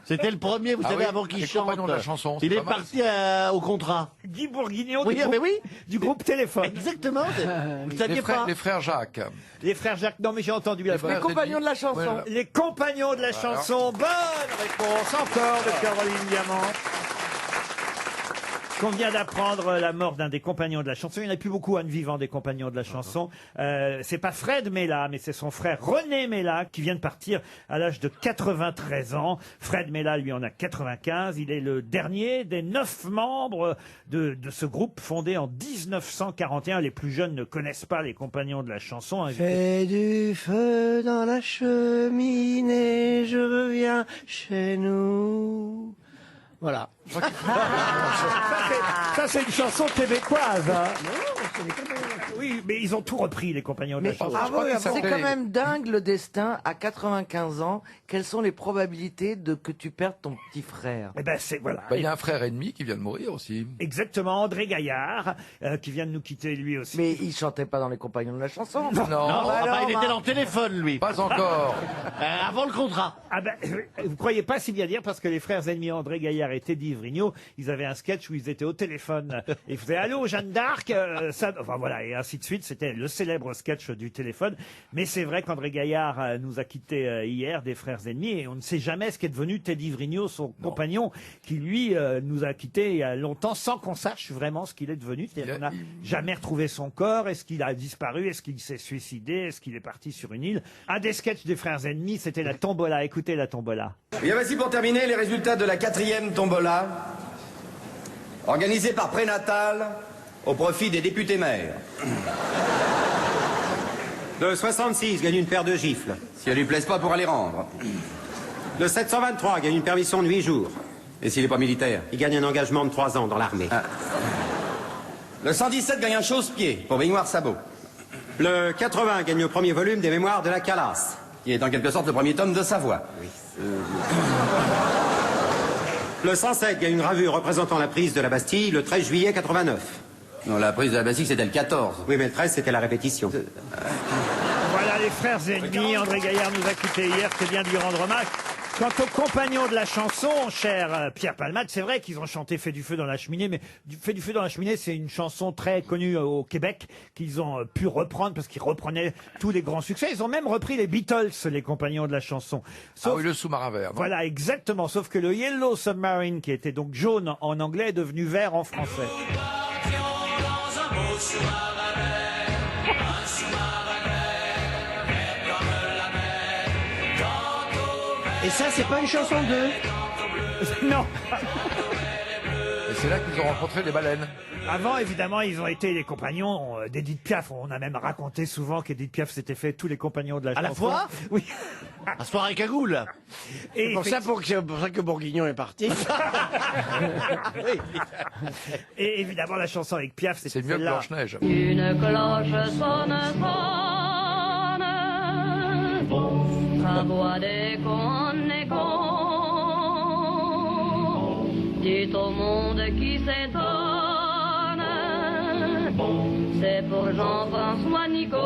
C'était le premier, vous savez, oui, avant qu'il les chante. compagnons de la chanson, c'est Il est pas mal. parti au contrat. Guy Bourguignon Oui, mais oui. du groupe Téléphone. Exactement. Vous ne saviez pas. Les frères Jacques. Les frères Jacques, non mais j'ai entendu la bonne. Les compagnons de la chanson. Voilà. Les compagnons de la chanson. Bonne réponse encore de Caroline Diamant. Puisqu'on vient d'apprendre la mort d'un des compagnons de la chanson, il n'y en a plus beaucoup de vivants des compagnons de la chanson. C'est pas Fred Mella, mais c'est son frère René Mella qui vient de partir à l'âge de 93 ans. Fred Mella, lui, en a 95. Il est le dernier des 9 membres de ce groupe fondé en 1941. Les plus jeunes ne connaissent pas les compagnons de la chanson. Fais du feu dans la cheminée, je reviens chez nous. Voilà. Ça, c'est une chanson québécoise. Hein. Oui, mais ils ont tout repris, les compagnons de la chanson. C'est quand même dingue le destin à 95 ans. Quelles sont les probabilités de que tu perdes ton petit frère? Eh ben, c'est voilà. Il y a un frère ennemi qui vient de mourir aussi. Exactement, André Gaillard, qui vient de nous quitter lui aussi. Mais il chantait pas dans les compagnons de la chanson. Non, il était dans le téléphone, lui. Pas encore. Avant le contrat. Ah ben, vous croyez pas si bien dire, parce que les frères ennemis André Gaillard et Teddy Vrigno, ils avaient un sketch où ils étaient au téléphone. Et ils faisaient « Allô, Jeanne d'Arc ?» Enfin voilà, et ainsi de suite. C'était le célèbre sketch du téléphone. Mais c'est vrai qu'André Gaillard nous a quittés hier, des frères ennemis, et on ne sait jamais ce qu'est devenu Teddy Vrigno, son compagnon, qui lui nous a quittés il y a longtemps sans qu'on sache vraiment ce qu'il est devenu. C'est-à-dire qu'on n'a jamais retrouvé son corps. Est-ce qu'il a disparu? Est-ce qu'il s'est suicidé? Est-ce qu'il est parti sur une île? Un des sketchs des frères ennemis, c'était la tombola. Écoutez la tombola. Bien, voici pour terminer les résultats de la 4e tombola, organisée par Prénatal au profit des députés maires. Le 66 gagne une paire de gifles. Si elle lui plaise pas, pour aller rendre. Le 723 gagne une permission de 8 jours. Et s'il est pas militaire? Il gagne un engagement de 3 ans dans l'armée. Ah. Le 117 gagne un chausse-pied pour baignoire sabot. Le 80 gagne le premier volume des mémoires de la Calas. Qui est en quelque sorte le premier tome de Savoie. Oui. Le 107 gagne une gravure représentant la prise de la Bastille le 13 juillet 89. Non, la prise de la Bastille, c'était le 14. Oui, mais le 13, c'était la répétition. Voilà les frères ennemis. André Gaillard nous a quittés hier, c'est bien de lui rendre hommage. Quant aux compagnons de la chanson, cher Pierre Palmade, c'est vrai qu'ils ont chanté Fait du feu dans la cheminée, mais Fait du feu dans la cheminée, c'est une chanson très connue au Québec qu'ils ont pu reprendre parce qu'ils reprenaient tous les grands succès. Ils ont même repris les Beatles, les compagnons de la chanson. Ah oui, le sous-marin vert. Non? Voilà, exactement. Sauf que le Yellow Submarine, qui était donc jaune en anglais, est devenu vert en français. Et ça, c'est pas une chanson d'eux? Non. Et c'est là qu'ils ont rencontré les baleines. Avant, évidemment, ils ont été les compagnons d'Edith Piaf. On a même raconté souvent qu'Edith Piaf s'était fait tous les compagnons de la chanson. À la fois? Oui. À soirée cagoule. Et C'est pour ça que Bourguignon est parti. oui. Et évidemment, la chanson avec Piaf, c'est mieux que Blanche-Neige. Une cloche sonne, la voix des cons. Dites au monde qui s'étonne, c'est pour Jean-François Nico,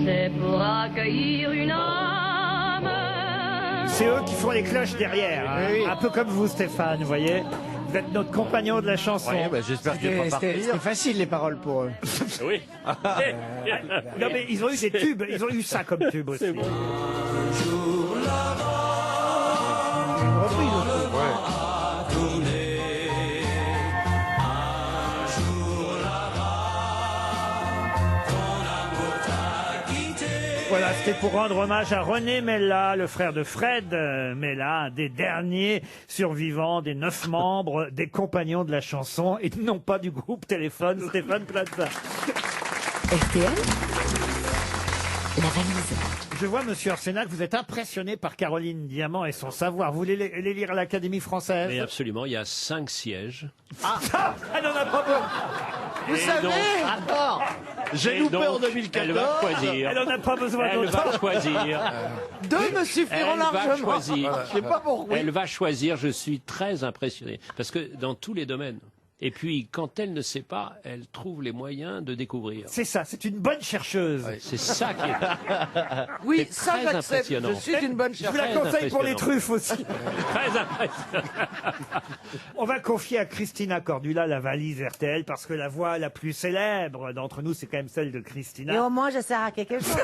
c'est pour accueillir une âme. C'est eux qui font les cloches derrière, hein. Oui. Un peu comme vous, Stéphane, vous voyez. Vous êtes notre compagnon de la chanson. Ouais, bah, j'espère qu'il va pas partir. C'était facile les paroles pour eux. Oui. Non mais ils ont eu des tubes, ils ont eu ça comme tube aussi. Voilà, c'était pour rendre hommage à René Mella, le frère de Fred Mella, un des derniers survivants des 9 membres des compagnons de la chanson, et non pas du groupe Téléphone, Stéphane Plaza. RTL, la valise. Je vois, monsieur Arsenac, vous êtes impressionné par Caroline Diamant et son savoir. Vous voulez les lire à l'Académie française? Mais absolument, il y a 5 sièges. Elle n'en a pas besoin. Vous savez, attends, j'ai loupé en 2014. Elle va choisir. Elle n'en a pas besoin Elle d'autant. va choisir. 2 me suffiront Elle va largement. choisir. Je sais pas pourquoi. Elle va choisir. Je suis très impressionné. Parce que dans tous les domaines. Et puis, quand elle ne sait pas, elle trouve les moyens de découvrir. C'est ça, c'est une bonne chercheuse. C'est ça qui est. Oui, c'est ça très j'accepte. impressionnant. Je suis une bonne Je vous chercheuse. la Très conseille pour les impressionnant. truffes aussi. Très impressionnant. On va confier à Christina Cordula la valise RTL parce que la voix la plus célèbre d'entre nous, c'est quand même celle de Christina. Et au moins, je sers à quelque chose.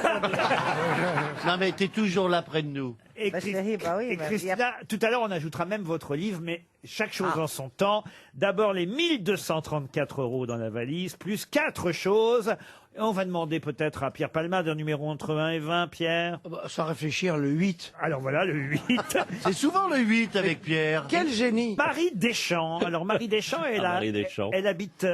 Non mais t'es toujours là près de nous. Et, Bah, chérie, bah oui, et bah, Christina, tout à l'heure, on ajoutera même votre livre, mais chaque chose en son temps. D'abord, les 1234 € dans la valise, plus 4 choses. On va demander peut-être à Pierre Palmade un numéro entre 1 et 20, Pierre. Sans réfléchir, le 8. Alors voilà, le 8. C'est souvent le 8 avec Pierre. Quel génie. Marie Deschamps. Alors Marie Deschamps, Marie Deschamps. elle habite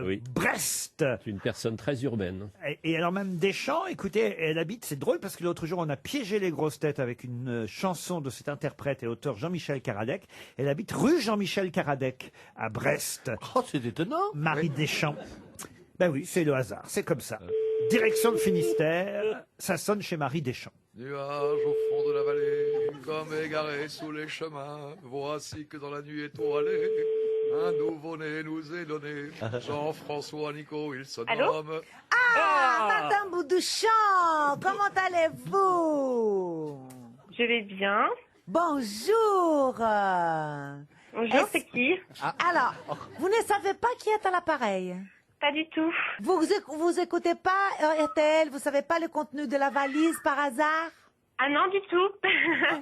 Oui. Brest. C'est une personne très urbaine. Et alors même Deschamps, écoutez, elle habite, c'est drôle parce que l'autre jour on a piégé les grosses têtes avec une chanson de cet interprète et auteur Jean-Michel Karadec. Elle habite rue Jean-Michel Karadec à Brest. Oh, c'est étonnant. Marie Deschamps. Ben oui, c'est le hasard, c'est comme ça. Direction le Finistère, ça sonne chez Marie Deschamps. Nuages au fond de la vallée, comme égarés sous les chemins, voici que dans la nuit étoilée, un nouveau-né nous est donné. Jean-François Nico, il se nomme. Madame Boudouchon, comment allez-vous? Je vais bien. Bonjour. Bonjour, c'est qui? Alors, vous ne savez pas qui est à l'appareil? Pas du tout. Vous écoutez pas RTL? Vous savez pas le contenu de la valise par hasard? Ah non, du tout.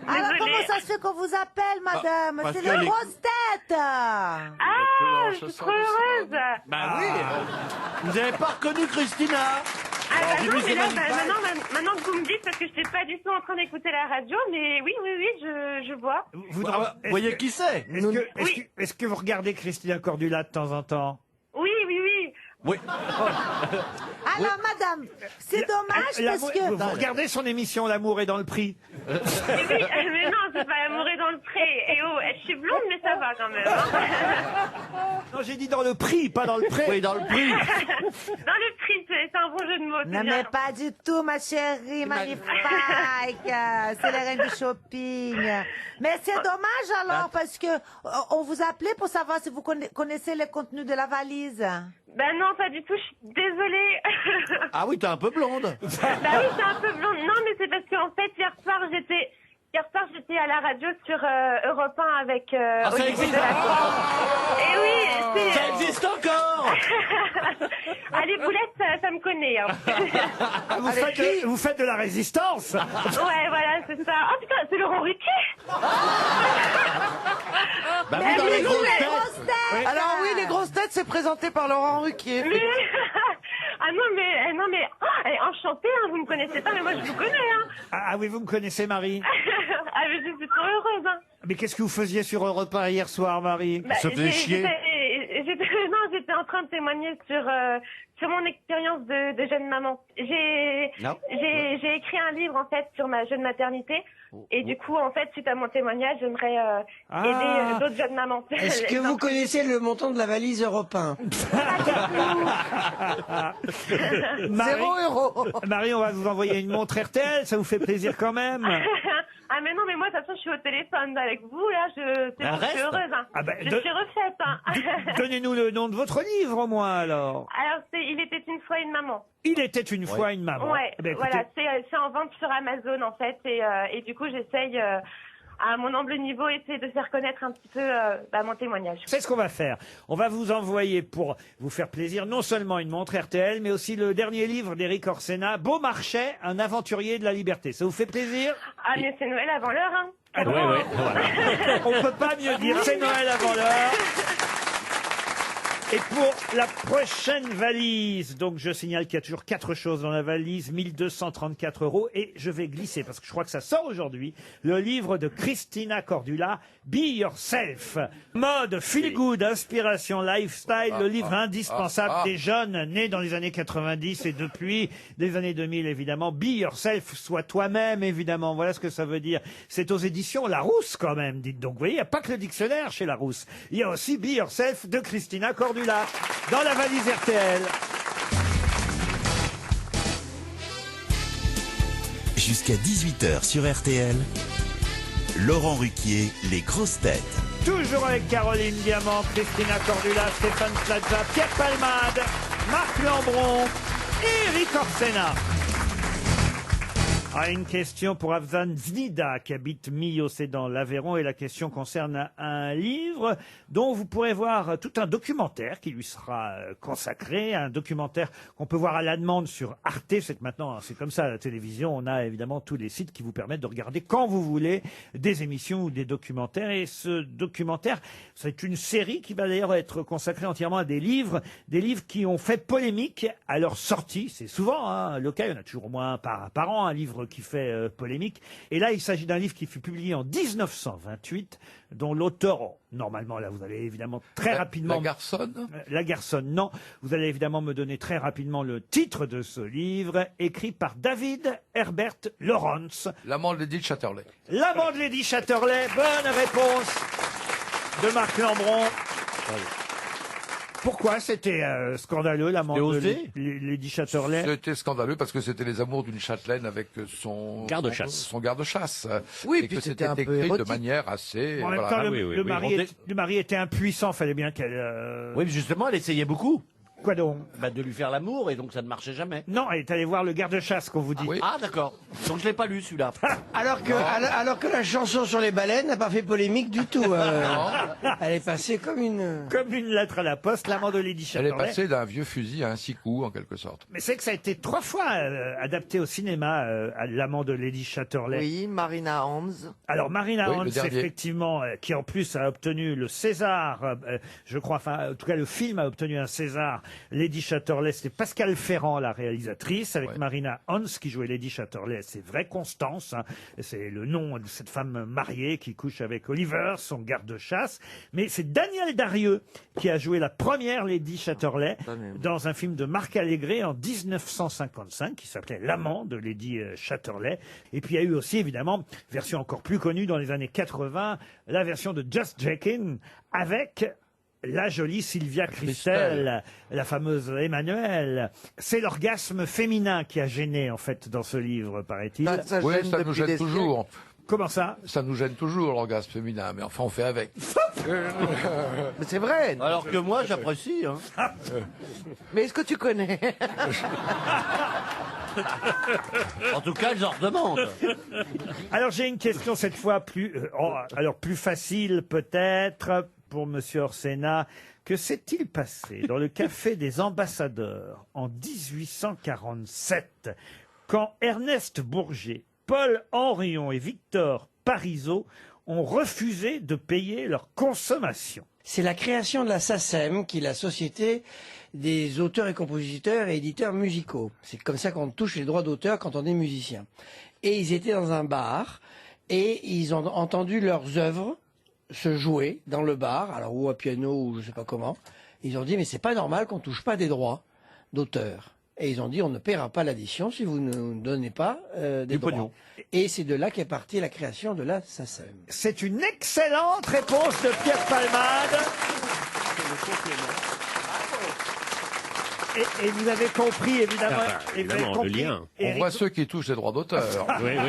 Alors Désolée. comment ça se fait qu'on vous appelle, madame? parce C'est que les les- grosses têtes. Ah, je suis trop heureuse. Bah oui. Vous avez pas reconnu Christina? Ah bah j'ai non, vu mais ses là, manifs. maintenant que vous me dites, parce que je n'étais pas du tout en train d'écouter la radio, mais oui, je vois. Vous Vous voyez qui c'est? Est-ce que vous regardez Christina Cordula de temps en temps? Oui. Oui. Alors, madame, c'est dommage parce que... Vous regardez son émission L'amour est dans le prix. Mais oui, mais non, c'est pas l'amour est dans le pré. Et oh, je suis blonde, mais ça va quand même. Hein. Non, j'ai dit dans le prix, pas dans le prêt. Oui, dans le prix. Dans le prix, c'est un bon jeu de mots. c'est Non, bien. mais pas du tout, ma chérie, magnifique. C'est les reines du shopping. Mais c'est dommage alors, parce que on vous appelait pour savoir si vous connaissez le contenu de la valise. Ben non, pas du tout, je suis désolée. Ah oui, t'es un peu blonde. Bah oui, c'est un peu blonde. Non, mais c'est parce qu'en fait, hier soir, j'étais à la radio sur Europe 1 avec ça Olivier existe. Delacroix. Et oui, c'est... Ça existe encore. Allez, Boulette, ça me connaît. Hein. Vous faites de la résistance. Ouais, voilà, c'est ça. Oh putain, c'est Laurent Ruquier. Bah oui, dans les grosses têtes. Oui. Alors oui, les grosses têtes, c'est présenté par Laurent Ruquier. Mais... Ah non, mais enchantée, hein, vous me connaissez pas, mais moi je vous connais. Hein. Ah oui, vous me connaissez, Marie. Ah, mais je suis trop heureuse. Hein. Mais qu'est-ce que vous faisiez sur Europe 1 hier soir, Marie? Bah, J'étais en train de témoigner sur mon expérience de jeune maman. J'ai écrit un livre en fait sur ma jeune maternité et du coup en fait suite à mon témoignage j'aimerais aider d'autres jeunes mamans. Est-ce que vous connaissez le montant de la valise Europe 1? 0 €. Marie, on va vous envoyer une montre RTL, ça vous fait plaisir quand même? Ah mais non mais moi de toute façon je suis au téléphone avec vous là, je suis heureuse. Hein. Ah ben, je suis refaite. Hein. Donnez-nous le nom de votre livre au moins alors. Alors Il était une fois une maman. Il était une fois une maman. Ouais, Eh ben, écoutez, voilà, c'est en vente sur Amazon en fait et du coup j'essaye à mon humble niveau essayer de faire connaître un petit peu mon témoignage. c'est ce qu'on va faire. On va vous envoyer pour vous faire plaisir non seulement une montre RTL, mais aussi le dernier livre d'Éric Orsena, Beaumarchais, un aventurier de la liberté. Ça vous fait plaisir? Ah mais c'est Noël avant l'heure hein. Ouais, voilà. On peut pas mieux dire, c'est Noël avant l'heure. Et pour la prochaine valise, donc je signale qu'il y a toujours 4 choses dans la valise, 1234 €, et je vais glisser, parce que je crois que ça sort aujourd'hui, le livre de Christina Cordula, Be Yourself. Mode, feel good, inspiration, lifestyle, le livre indispensable des jeunes nés dans les années 90 et depuis les années 2000 évidemment. Be Yourself, sois toi-même évidemment, voilà ce que ça veut dire. C'est aux éditions Larousse quand même, dites donc. Vous voyez, il n'y a pas que le dictionnaire chez Larousse. Il y a aussi Be Yourself de Christina Cordula. Dans la valise RTL. Jusqu'à 18h sur RTL, Laurent Ruquier, les grosses têtes. Toujours avec Caroline Diamant, Christina Cordula, Stéphane Plaza, Pierre Palmade, Marc Lambron et Eric Orsena. Ah, une question pour Afzan Znida qui habite Millau, c'est dans l'Aveyron, et la question concerne un livre dont vous pourrez voir tout un documentaire qui lui sera consacré, un documentaire qu'on peut voir à la demande sur Arte. C'est que maintenant, c'est comme ça à la télévision, on a évidemment tous les sites qui vous permettent de regarder quand vous voulez des émissions ou des documentaires. Et ce documentaire, c'est une série qui va d'ailleurs être consacrée entièrement à des livres qui ont fait polémique à leur sortie. C'est souvent le cas, il y en a toujours au moins un par an, un livre qui fait polémique. Et là, il s'agit d'un livre qui fut publié en 1928, dont l'auteur, normalement, là, vous allez évidemment très rapidement... Lagarson Lagarson, non. Vous allez évidemment me donner très rapidement le titre de ce livre, écrit par David Herbert Lawrence. L'amant de Lady Chatterley. L'amant de Lady Chatterley, bonne réponse de Marc Lambron. Pourquoi c'était scandaleux, l'amant de Lady Chatterley? C'était scandaleux parce que c'était les amours d'une châtelaine avec son garde-chasse. Son garde-chasse. Oui, et puis que c'était un peu écrit de érotique. manière assez. En même temps, le mari était impuissant, fallait bien qu'elle... Oui, mais justement, elle essayait beaucoup. Quoi donc? De lui faire l'amour, et donc ça ne marchait jamais. Non, elle est allée voir le garde-chasse, qu'on vous dit. Ah, d'accord. Donc je l'ai pas lu, celui-là. Alors que la chanson sur les baleines n'a pas fait polémique du tout. Elle est passée comme une... Comme une lettre à la poste, l'amant de Lady Elle est Chatterley. passée d'un vieux fusil à un 6 coups, en quelque sorte. Mais c'est que ça a été 3 fois adapté au cinéma, à l'amant de Lady Chatterley. Oui, Marina Hans. Alors Marina Oui, le Hans, dernier. effectivement, qui en plus a obtenu le César, je crois, enfin, en tout cas le film a obtenu un César. Lady Chatterley, c'était Pascal Ferrand, la réalisatrice, avec Marina Hans qui jouait Lady Chatterley. C'est vrai, Constance, hein, c'est le nom de cette femme mariée qui couche avec Oliver, son garde-chasse. Mais c'est Daniel Darieux qui a joué la première Lady Chatterley dans un film de Marc Allégret en 1955 qui s'appelait L'amant de Lady Chatterley. Et puis il y a eu aussi, évidemment, version encore plus connue dans les années 80, la version de Just Jackin avec la jolie Sylvia Christel, la fameuse Emmanuelle. C'est l'orgasme féminin qui a gêné, en fait, dans ce livre, paraît-il. Oui, ça nous gêne toujours. Comment ça? Ça nous gêne toujours, l'orgasme féminin, mais enfin, on fait avec. Mais c'est vrai. Alors que moi, j'apprécie. Hein. Mais est-ce que tu connais? En tout cas, je leur demande. Alors, j'ai une question cette fois plus facile, peut-être, pour Monsieur Orsena. Que s'est-il passé dans le café des ambassadeurs en 1847 quand Ernest Bourget, Paul Henrion et Victor Parisot ont refusé de payer leur consommation? C'est la création de la SACEM, qui est la Société des auteurs et compositeurs et éditeurs musicaux. C'est comme ça qu'on touche les droits d'auteur quand on est musicien. Et ils étaient dans un bar et ils ont entendu leurs œuvres se jouer dans le bar, alors ou à piano ou je sais pas comment. Ils ont dit mais c'est pas normal qu'on touche pas des droits d'auteur. Et ils ont dit on ne paiera pas l'addition si vous ne nous donnez pas des droits. pognon. Et c'est de là qu'est partie la création de la SACEM. C'est une excellente réponse de Pierre Palmade. Et vous avez compris, évidemment. Et vous avez évidemment, compris, le lien. On voit ceux qui touchent les droits d'auteur. Oui, Non,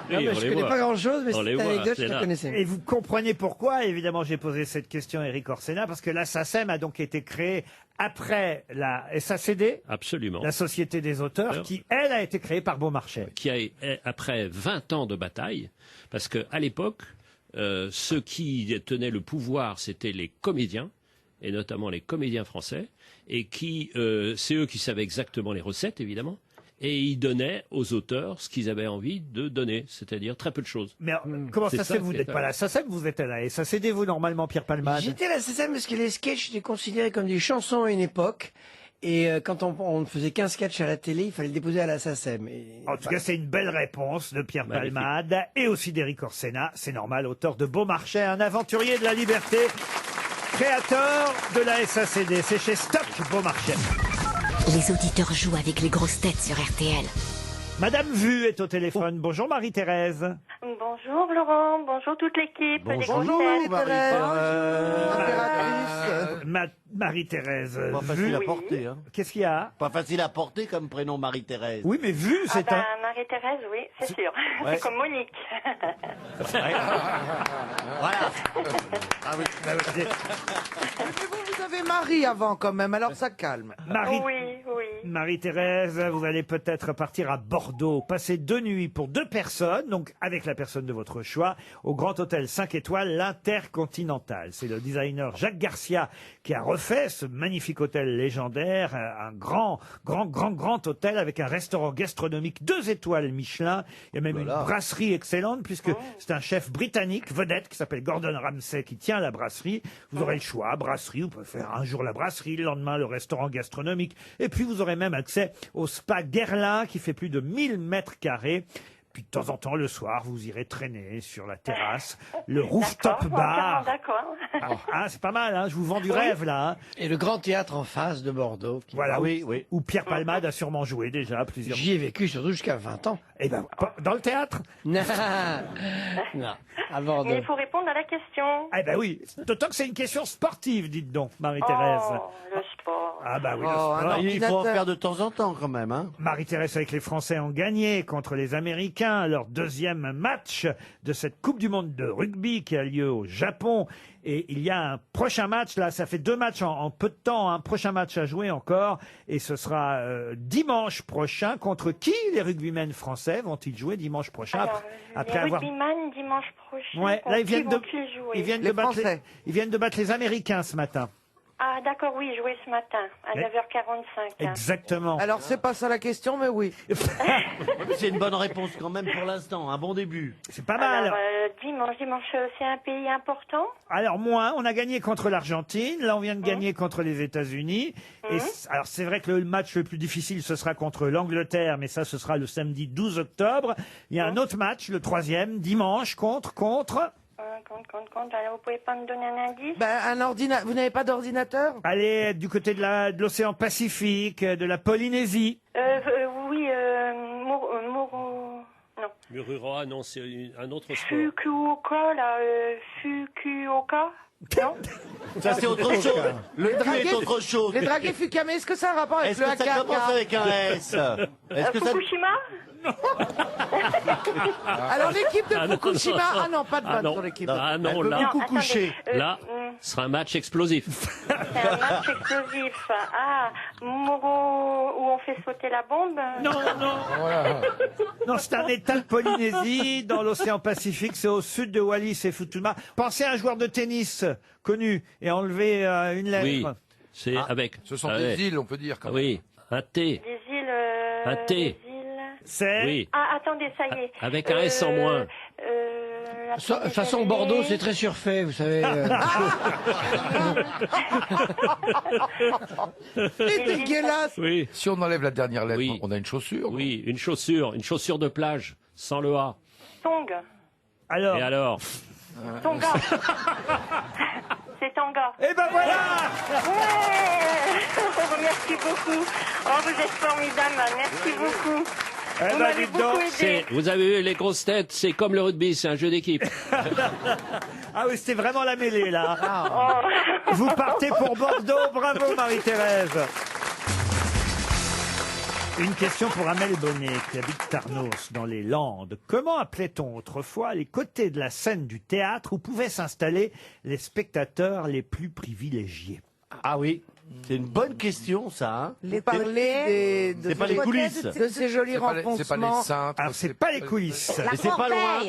mais je connais pas grand-chose, mais On les cette voit, anecdote, c'est je la là. connaissais. Et vous comprenez pourquoi, évidemment, j'ai posé cette question à Éric Orsena, parce que la SACEM a donc été créée après la SACD, Absolument. la Société des auteurs, qui, elle, a été créée par Beaumarchais. Qui a, après 20 ans de bataille, parce qu'à l'époque, ceux qui tenaient le pouvoir, c'était les comédiens, et notamment les comédiens français, et qui, c'est eux qui savaient exactement les recettes, évidemment, et ils donnaient aux auteurs ce qu'ils avaient envie de donner, c'est-à-dire très peu de choses. Mais comment C'est ça se fait que vous qui n'êtes est pas à la SACEM, vous êtes à la SACD, vous, normalement, Pierre Palmade? J'étais à la SACEM parce que les sketchs étaient considérés comme des chansons à une époque. Et quand on ne faisait qu'un sketch à la télé, il fallait le déposer à la SACEM. En tout cas, c'est une belle réponse de Pierre Palmade et aussi d'Éric Orsena. C'est normal, auteur de Beaumarchais, un aventurier de la liberté, créateur de la SACD. C'est chez Stock Beaumarchais. Les auditeurs jouent avec les grosses têtes sur RTL. Madame Vu est au téléphone. Bonjour Marie-Thérèse. Bonjour Laurent, bonjour toute l'équipe. des Bonjour, grosses têtes. Marie-Thérèse. Pas facile Vu. à porter. Hein. Qu'est-ce qu'il y a? Pas facile à porter comme prénom Marie-Thérèse. Oui, mais Vu, c'est un... Marie-Thérèse, oui, c'est sûr. Ouais. C'est comme Monique. Voilà. Mais vous avez Marie avant quand même, alors ça calme. Marie... Oui, oui. Marie-Thérèse, vous allez peut-être partir à Bordeaux, passer 2 nuits pour 2 personnes, donc avec la personne de votre choix, au Grand Hôtel 5 étoiles, l'Intercontinental. C'est le designer Jacques Garcia qui a refait ce magnifique hôtel légendaire, un grand hôtel avec un restaurant gastronomique 2 étoiles Michelin. Il y a même une brasserie excellente puisque c'est un chef britannique vedette qui s'appelle Gordon Ramsay qui tient la brasserie. Vous aurez le choix, brasserie, vous pouvez faire un jour la brasserie, le lendemain le restaurant gastronomique. Et puis vous aurez même accès au spa Guerlain qui fait plus de 1000 mètres carrés. Puis de temps en temps, le soir, vous irez traîner sur la terrasse, le rooftop bar. D'accord. Ah, c'est pas mal, hein, je vous vends du rêve, là. Hein. Et le Grand Théâtre en face de Bordeaux. Voilà, où Pierre Palmade a sûrement joué déjà plusieurs fois. J'y ai vécu surtout jusqu'à 20 ans. Eh ben, dans le théâtre Non, à Bordeaux. Mais il faut répondre à la question. Eh ben oui, d'autant que c'est une question sportive, dites donc, Marie-Thérèse. Oh, le sport. Ah bah oui, le Oh, sport. il faut en faire de temps en temps quand même. Hein. Marie-Thérèse avec les Français ont gagné contre les Américains leur 2e match de cette Coupe du Monde de rugby qui a lieu au Japon. Et il y a un prochain match, là, ça fait 2 matchs en peu de temps, un prochain match à jouer encore. Et ce sera dimanche prochain. Contre qui les rugbymen français vont-ils jouer dimanche prochain Alors, après les avoir... rugbyman dimanche prochain. Ouais, là, ils viennent de jouer battre les Américains ce matin. Ah d'accord, oui, jouer ce matin à 9h45. Exactement. Alors, c'est pas ça la question, mais oui. C'est une bonne réponse quand même pour l'instant, un bon début. C'est pas mal. Alors, dimanche, c'est un pays important. Alors moins, on a gagné contre l'Argentine, là on vient de gagner contre les États-Unis. Et alors c'est vrai que le match le plus difficile ce sera contre l'Angleterre, mais ça ce sera le samedi 12 octobre. Il y a un autre match, le 3e, dimanche contre. Alors, vous pouvez pas me donner un indice? Vous n'avez pas d'ordinateur? Allez, du côté de l'océan Pacifique, de la Polynésie. Oui, non. Mururoa, non, c'est un autre sport. Fukuoka, là, Fukuoka. Non. Ça c'est autre chose. Le cul est autre chose. Les dragués Fukame, est-ce que ça a un rapport avec Est-ce le que ça AKK? commence avec un S? Est-ce que ça... Fukushima? Alors l'équipe de Fukushima, ah non, pas de vanne sur l'équipe. Ah non, Elle peut là, beaucoup coucher. là, ce sera un match explosif. C'est un match explosif. Ah, Moro, où on fait sauter la bombe? Non, c'est un état de Polynésie, dans l'océan Pacifique, c'est au sud de Wallis et Futuna. Pensez à un joueur de tennis connu et enlevez une lettre. Oui, c'est avec. Ce sont des îles, on peut dire. Quand même. Oui, un T. Des îles. Un T. Des îles. C'est. Oui. Ah, attendez, ça y est. Avec un S en moins. De toute façon, Bordeaux, c'est très surfait, vous savez. C'est dégueulasse. Oui. Si on enlève la dernière lettre, Oui. on a une chaussure. Oui, une chaussure de plage, sans le A. Tong. Alors. Et alors? Tonga. C'est Tonga. Eh ben voilà. Ouais. Merci beaucoup. Oh, vous êtes formidable. Merci beaucoup. Eh Vous ben, m'avez dites beaucoup donc, aidé. Vous avez vu les grosses têtes, c'est comme le rugby, c'est un jeu d'équipe. Ah oui, c'était vraiment la mêlée là. Oh. Vous partez pour Bordeaux, bravo Marie-Thérèse. Une question pour Amel Bonnet, qui habite Tarnos, dans les Landes. Comment appelait-on autrefois les côtés de la scène du théâtre où pouvaient s'installer les spectateurs les plus privilégiés? Ah oui, c'est une bonne question ça. Hein. Les parler C'est pas les coulisses. de ces jolis C'est pas les renfoncements. cintres. Alors, c'est pas les coulisses. Et c'est pas loin.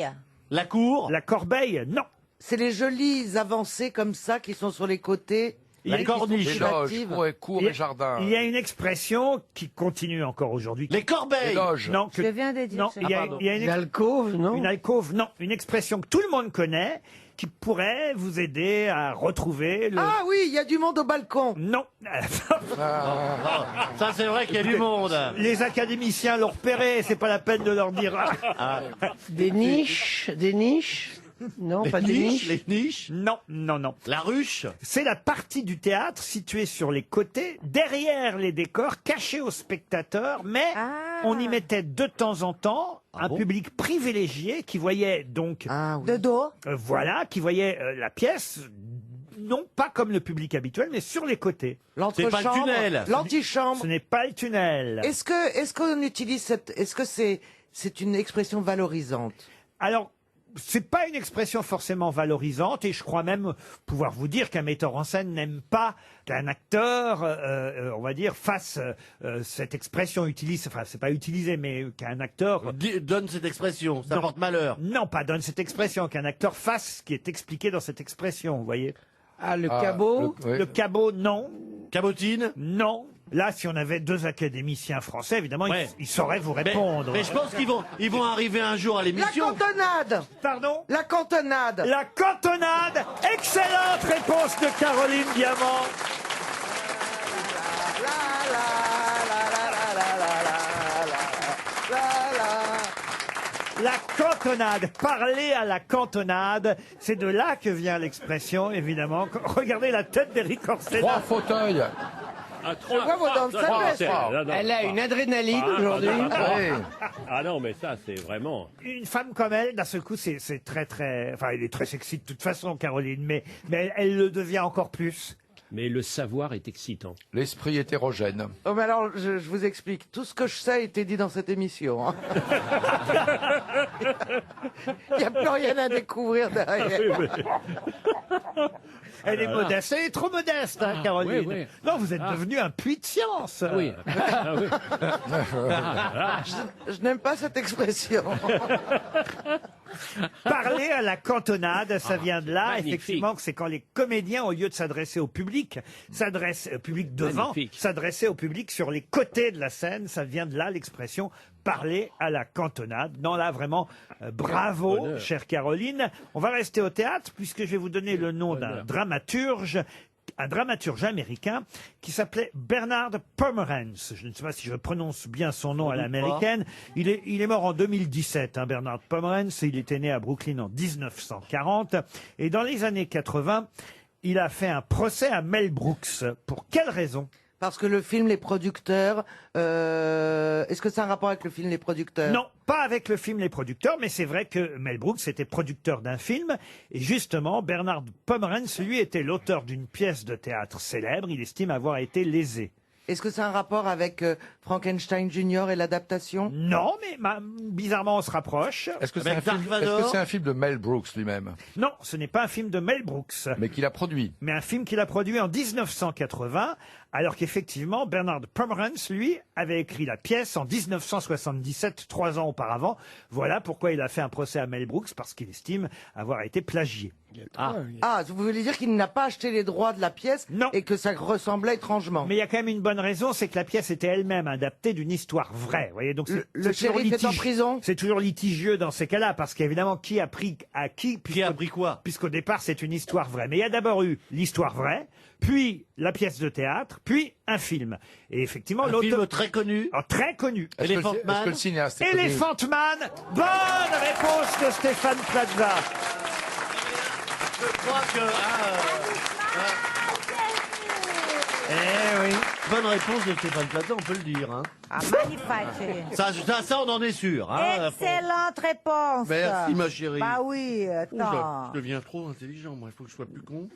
La cour. La corbeille, non. C'est les jolies avancées comme ça qui sont sur les côtés. La corniche. Les loges, cours et jardin. Il y a une expression qui continue encore aujourd'hui. Les corbeilles. Les loges. Non, Je viens de dire. non, il y a, il y a Une alcôve, non? une alcôve, non, une expression que tout le monde connaît, qui pourrait vous aider à retrouver le... Ah oui, il y a du monde au balcon. Non. Ça c'est vrai qu'il y a du monde. Les académiciens l'ont repéré, c'est pas la peine de leur dire. Des niches? Non, pas des niches. Les niches. Non, non, non. La ruche. C'est la partie du théâtre située sur les côtés, derrière les décors, cachée aux spectateurs, mais on y mettait de temps en temps un public privilégié qui voyait donc... De dos. Voilà, qui voyait la pièce, non pas comme le public habituel, mais sur les côtés. C'est pas le tunnel. L'antichambre. Ce n'est pas le tunnel. Est-ce qu'on utilise cette... Est-ce que c'est une expression valorisante? Alors, c'est pas une expression forcément valorisante et je crois même pouvoir vous dire qu'un metteur en scène n'aime pas qu'un acteur, on va dire, fasse cette expression, utilise, enfin c'est pas utilisé, mais qu'un acteur donne cette expression, ça porte malheur. Non, pas donne cette expression, qu'un acteur fasse ce qui est expliqué dans cette expression, vous voyez. Ah, le cabot Le cabot, non. Cabotine? Non. Là, si on avait 2 académiciens français, évidemment, ils sauraient vous répondre. Mais je pense qu'ils vont arriver un jour à l'émission. La cantonade. Pardon? La cantonade. La cantonade. Excellente réponse de Caroline Diamant. La cantonade, parler à la cantonade, c'est de là que vient l'expression, évidemment. Regardez la tête d'Éric Orsena. 3 fauteuils. Je vois vos dents de sagesse. Elle a une adrénaline aujourd'hui. Ah non, mais ça, c'est vraiment... Une femme comme elle, d'un seul coup, c'est très, très... Enfin, elle est très sexy de toute façon, Caroline, mais elle le devient encore plus. Mais le savoir est excitant. L'esprit hétérogène. Oh, mais alors, je vous explique. Tout ce que je sais a été dit dans cette émission. hein. Il n'y a plus rien à découvrir derrière. Elle est modeste. Elle est trop modeste, hein, Caroline. oui, oui. Non, vous êtes devenu un puits de science. Oui. Je n'aime pas cette expression. Parler à la cantonade, ça vient de là, magnifique. effectivement, que c'est quand les comédiens, au lieu de s'adresser au public, s'adressent au public devant, Magnifique. s'adressaient au public sur les côtés de la scène. Ça vient de là, l'expression parler à la cantonade. Non, là, vraiment, bravo, Bonheur. chère Caroline. On va rester au théâtre, puisque je vais vous donner le nom d'un dramaturge, un dramaturge américain qui s'appelait Bernard Pomerance. Je ne sais pas si je prononce bien son nom à l'américaine. Il est mort en 2017, hein, Bernard Pomerance. Il était né à Brooklyn en 1940. Et dans les années 80, il a fait un procès à Mel Brooks. Pour quelle raison? Parce que le film Les Producteurs, est-ce que c'est un rapport avec le film Les Producteurs? Non, pas avec le film Les Producteurs, mais c'est vrai que Mel Brooks était producteur d'un film. Et justement, Bernard Pomerance, lui, était l'auteur d'une pièce de théâtre célèbre. Il estime avoir été lésé. Est-ce que c'est un rapport avec Frankenstein Junior et l'adaptation? Non, mais bizarrement, on se rapproche. Est-ce que c'est un film de Mel Brooks lui-même? Non, ce n'est pas un film de Mel Brooks. Mais qu'il a produit. Mais un film qu'il a produit en 1980, alors qu'effectivement, Bernard Pomerance, lui, avait écrit la pièce en 1977, 3 ans auparavant. Voilà pourquoi il a fait un procès à Mel Brooks, parce qu'il estime avoir été plagié. Ah, vous voulez dire qu'il n'a pas acheté les droits de la pièce et que ça ressemblait étrangement? Mais il y a quand même une bonne raison, c'est que la pièce était elle-même adaptée d'une histoire vraie. Vous voyez, donc Le shérif est en prison? C'est toujours litigieux dans ces cas-là, parce qu'évidemment, qui a pris à qui? Qui a pris quoi? Puisqu'au départ, c'est une histoire vraie. Mais il y a d'abord eu l'histoire vraie, puis la pièce de théâtre, puis un film. Et effectivement, Un film très connu. Très connu. Est-ce que le cinéaste est connu? Elephant Man. Bonne réponse de Stéphane Plaza. Je crois que... Eh oui. Bonne réponse de Stéphane Plaza, on peut le dire. Hein. Ah, magnifique. Ça, on en est sûr. Hein. Excellente réponse. Merci, ma chérie. Bah oui, attends. Je deviens trop intelligent, moi. Il faut que je sois plus con.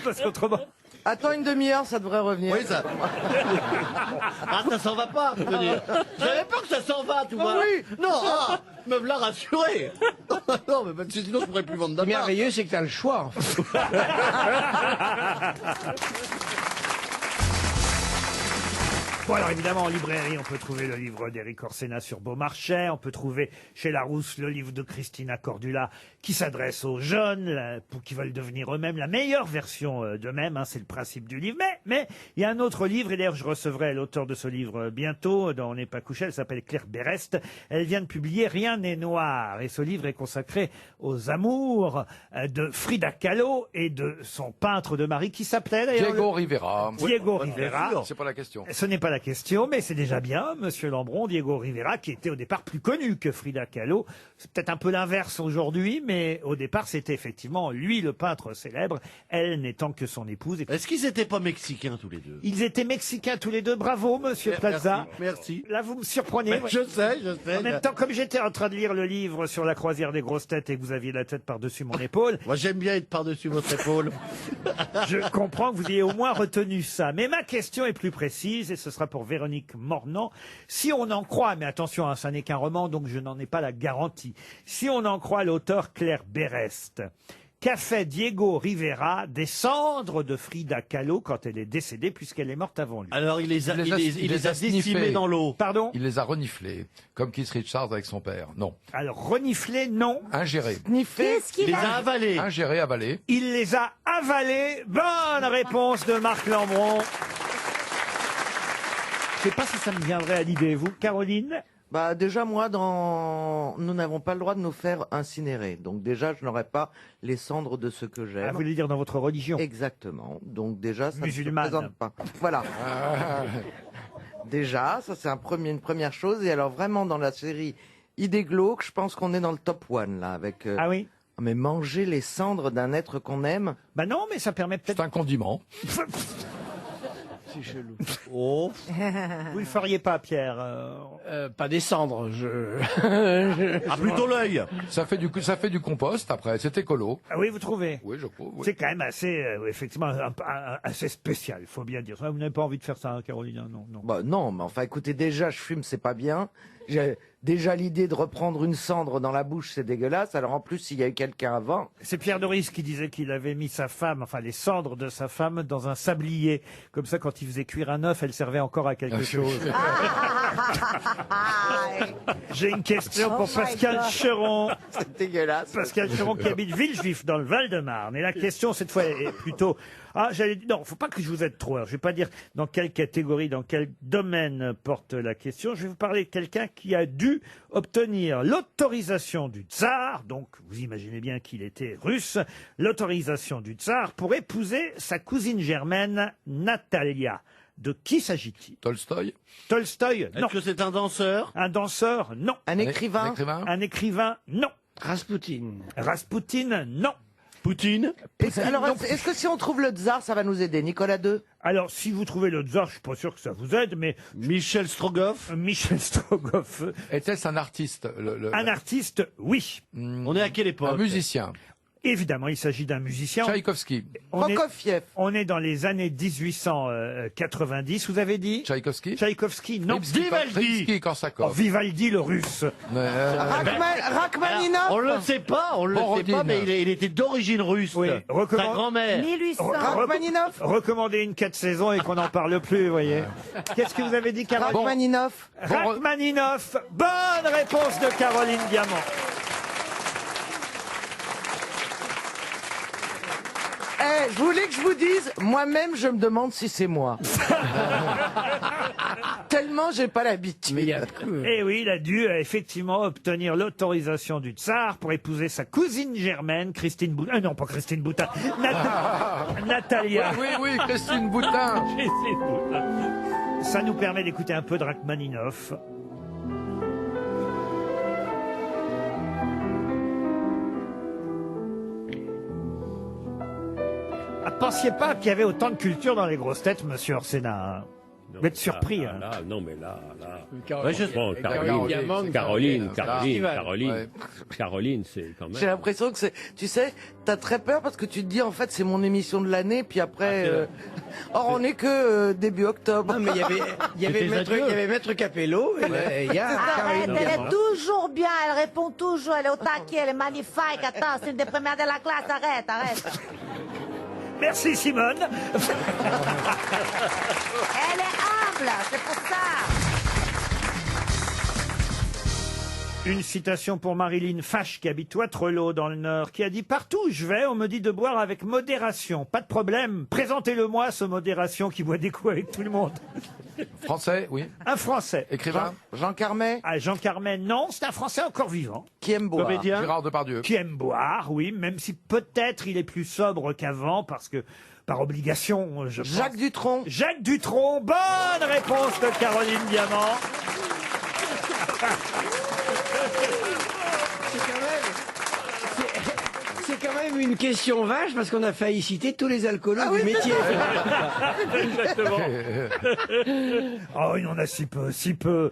Parce qu'autrement... Attends une demi-heure, ça devrait revenir. Oui, ça... Ah, ça s'en va pas, je veux dire. J'avais peur que ça s'en va, tout va. Oui. Non, me l'a rassuré. Non, mais parce que sinon, je pourrais plus vendre Le d'appart. merveilleux, c'est que tu as le choix. En fait. Bon, alors évidemment, en librairie, on peut trouver le livre d'Éric Orsena sur Beaumarchais. On peut trouver chez Larousse le livre de Christina Cordula qui s'adresse aux jeunes pour qui veulent devenir eux-mêmes la meilleure version d'eux-mêmes. Hein, c'est le principe du livre. Mais il y a un autre livre, et d'ailleurs, je recevrai l'auteur de ce livre bientôt, dans On n'est pas couché. Elle s'appelle Claire Berest. Elle vient de publier Rien n'est noir. Et ce livre est consacré aux amours de Frida Kahlo et de son peintre de mari qui s'appelait d'ailleurs... Diego Rivera. Diego Rivera. C'est pas la question. Ce n'est pas la question, mais c'est déjà bien, Monsieur Lambron, Diego Rivera, qui était au départ plus connu que Frida Kahlo. C'est peut-être un peu l'inverse aujourd'hui, mais au départ, c'était effectivement lui le peintre célèbre, elle n'étant que son épouse. Est-ce qu'ils n'étaient pas mexicains tous les deux? Ils étaient mexicains tous les deux. Bravo, Monsieur Plaza. Merci. Là, vous me surprenez. Mais je sais. En même temps, comme j'étais en train de lire le livre sur la croisière des grosses têtes et que vous aviez la tête par-dessus mon épaule. Moi, j'aime bien être par-dessus votre épaule. Je comprends que vous ayez au moins retenu ça. Mais ma question est plus précise et ce sera fois pour Véronique Mornan. Si on en croit, mais attention, hein, ça n'est qu'un roman, donc je n'en ai pas la garantie. Si on en croit l'auteur Claire Berest, qu'a fait Diego Rivera des cendres de Frida Kahlo quand elle est décédée, puisqu'elle est morte avant lui? Alors il les a décimés sniffés. dans l'eau. Pardon? Il les a reniflés, comme Keith Richards avec son père. Non. Alors, reniflé, non. Ingérés. Qu'est-ce qu'il a avalés. Ingérés, avalés. Il les a avalés. Bonne réponse de Marc Lambron. Je sais pas si ça me viendrait à l'idée, vous, Caroline? Bah déjà moi nous n'avons pas le droit de nous faire incinérer. Donc déjà je n'aurais pas les cendres de ceux que j'aime. Ah, vous voulez dire dans votre religion? Exactement. Donc déjà ça ne se Musulmane. présente pas. Voilà. Déjà, ça c'est une première chose. Et alors vraiment dans la série Idée glauque, je pense qu'on est dans le top 1 là avec. Ah oui. Mais manger les cendres d'un être qu'on aime. Bah non, mais ça permet peut-être. C'est un condiment. C'est chelou. Oh. Vous le feriez pas, Pierre? Pas des cendres, Ah, plutôt l'œil. Ça fait du compost après. C'est écolo. Ah oui, vous trouvez? Oui, je trouve. Oui. C'est quand même assez, effectivement, assez spécial, il faut bien dire. Vous n'avez pas envie de faire ça, hein, Caroline? Non, non. Bah non, mais enfin écoutez, déjà je fume, c'est pas bien. J'ai déjà l'idée de reprendre une cendre dans la bouche, c'est dégueulasse. Alors en plus, s'il y a eu quelqu'un avant. C'est Pierre Doris qui disait qu'il avait mis sa femme, enfin les cendres de sa femme, dans un sablier. Comme ça, quand il faisait cuire un œuf, elle servait encore à quelque chose. J'ai une question pour Pascal Cheron. C'est dégueulasse. Pascal Cheron qui habite Villejuif dans le Val-de-Marne. Et la question cette fois est plutôt... Ah, j'allais dire, non, faut pas que je vous aide trop. Alors, je vais pas dire dans quelle catégorie, dans quel domaine porte la question. Je vais vous parler de quelqu'un qui a dû obtenir l'autorisation du tsar. Donc, vous imaginez bien qu'il était russe. L'autorisation du tsar pour épouser sa cousine germaine, Natalia. De qui s'agit-il? Tolstoï. Tolstoï, non. Est-ce que c'est un danseur? Un danseur, non. Un écrivain. Un écrivain, non. Rasputin. Rasputin, non. Poutine. Alors, est-ce que si on trouve le tsar, ça va nous aider, Nicolas II? Alors, si vous trouvez le tsar, je suis pas sûr que ça vous aide, mais... Michel Strogoff. Michel Strogoff. Était-ce un artiste Un artiste, oui. On est à quelle époque? Un musicien. Évidemment, il s'agit d'un musicien. Tchaïkovski. Prokofiev. On est dans les années 1890, vous avez dit? Tchaïkovski. Tchaïkovski, non. Vivaldi. Korsakov. Oh, Vivaldi, le russe. Rachmaninoff. On le sait pas, mais il était d'origine russe. Oui. Sa grand-mère. 1800. Rachmaninoff. Recommandez une 4 saisons et qu'on n'en parle plus, vous voyez. Qu'est-ce que vous avez dit, Caroline? Rachmaninoff. Rachmaninoff. Bonne réponse de Caroline Diamant. Je voulais que je vous dise, moi-même, je me demande si c'est moi. Tellement j'ai pas l'habitude. Et oui, il a dû effectivement obtenir l'autorisation du tsar pour épouser sa cousine germaine, Christine Boutin. Non, pas Christine Boutin. Natalia. Oui, Christine Boutin. Christine Boutin. Ça nous permet d'écouter un peu de Rachmaninoff. Ah, pensiez pas qu'il y avait autant de culture dans les grosses têtes, monsieur Orsena. Vous êtes surpris. Là, non, mais là. Bon, Caroline, c'est quand même. J'ai l'impression que c'est... Tu sais, t'as très peur parce que tu te dis, en fait, c'est mon émission de l'année, puis après... Or, on n'est que début octobre. Non, mais il y avait Maître Capello, et il y a Caroline Elle Diamant. est toujours bien, elle répond toujours, elle est au taquet, elle est magnifique. Attends, c'est une des premières de la classe, arrête. Merci Simone. Elle est humble, c'est pour ça. Une citation pour Marilyn Fache, qui habite Waterloo dans le Nord, qui a dit « Partout où je vais, on me dit de boire avec modération. Pas de problème, présentez-le-moi, ce modération qui boit des coups avec tout le monde. » Français, oui. Un Français. Écrivain. Jean Carmet. Ah, Jean Carmet, non, c'est un Français encore vivant. Qui aime boire. Comédien. Gérard Depardieu. Qui aime boire, oui, même si peut-être il est plus sobre qu'avant, parce que, par obligation, je pense. Jacques Dutronc. Jacques Dutronc, bonne réponse de Caroline Diamant. C'est quand même une question vache parce qu'on a failli citer tous les alcoolos du métier. Exactement. Oh, il en a si peu, si peu.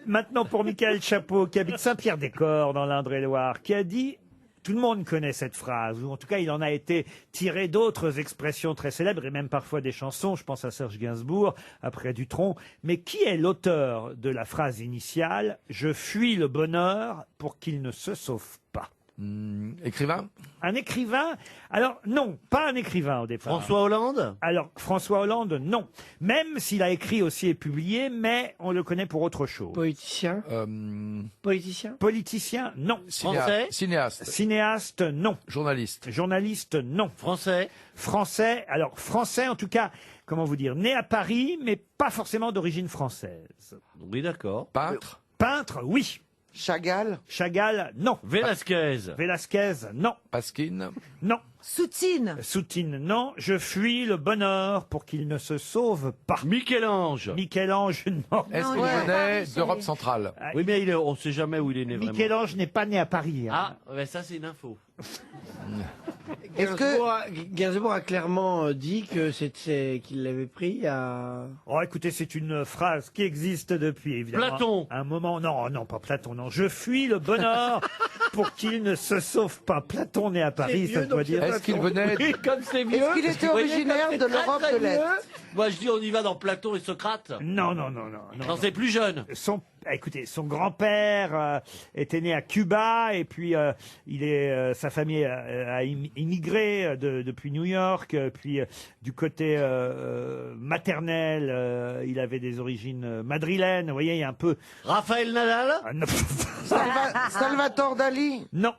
Maintenant pour Michael Chapeau, qui habite Saint-Pierre-des-Corps dans l'Indre-et-Loire, qui a dit Tout le monde connaît cette phrase, ou en tout cas il en a été tiré d'autres expressions très célèbres et même parfois des chansons. Je pense à Serge Gainsbourg, après Dutronc. Mais qui est l'auteur de la phrase initiale « Je fuis le bonheur pour qu'il ne se sauve pas » Écrivain? Un écrivain? Alors non, pas un écrivain au départ. François Hollande? Alors François Hollande, non. Même s'il a écrit aussi et publié, mais on le connaît pour autre chose. Politicien? Politicien? Politicien, non. Français? Cinéaste? Cinéaste, non. Journaliste? Journaliste, non. Français? Français, alors français en tout cas, comment vous dire, né à Paris, mais pas forcément d'origine française. Oui, d'accord. Peintre? Peintre, oui. Chagall? Chagall, non. Velasquez? Velasquez, non. Pasquine? Non. Soutine? Soutine, non. Je fuis le bonheur pour qu'il ne se sauve pas. Michel-Ange? Michel-Ange, non. Est-ce qu'il ouais. venait d'Europe centrale? Oui, mais on ne sait jamais où il est né vraiment. Michel-Ange n'est pas né à Paris. hein. Ah, mais ça c'est une info. Est-ce que... Gainsbourg a clairement dit que qu'il l'avait pris à... Oh, écoutez, c'est une phrase qui existe depuis, évidemment. Platon. Un moment, non, pas Platon, non. Je fuis le bonheur pour qu'il ne se sauve pas. Platon né à Paris, C'est ça vieux, doit donc dire. Est-ce qu'il venait... Oui, comme c'est vieux. Est-ce qu'il était Vous voyez, originaire comme de c'est très, l'Europe très de l'Est? vieux. Moi je dis on y va dans Platon et Socrate. Non. Non, c'est plus jeune. Écoutez, son grand-père était né à Cuba et puis sa famille a immigré depuis New York. Puis du côté maternel, il avait des origines madrilènes. Vous voyez, il y a un peu. Raphaël Nadal? Ah, non. Salvatore Dali? Non.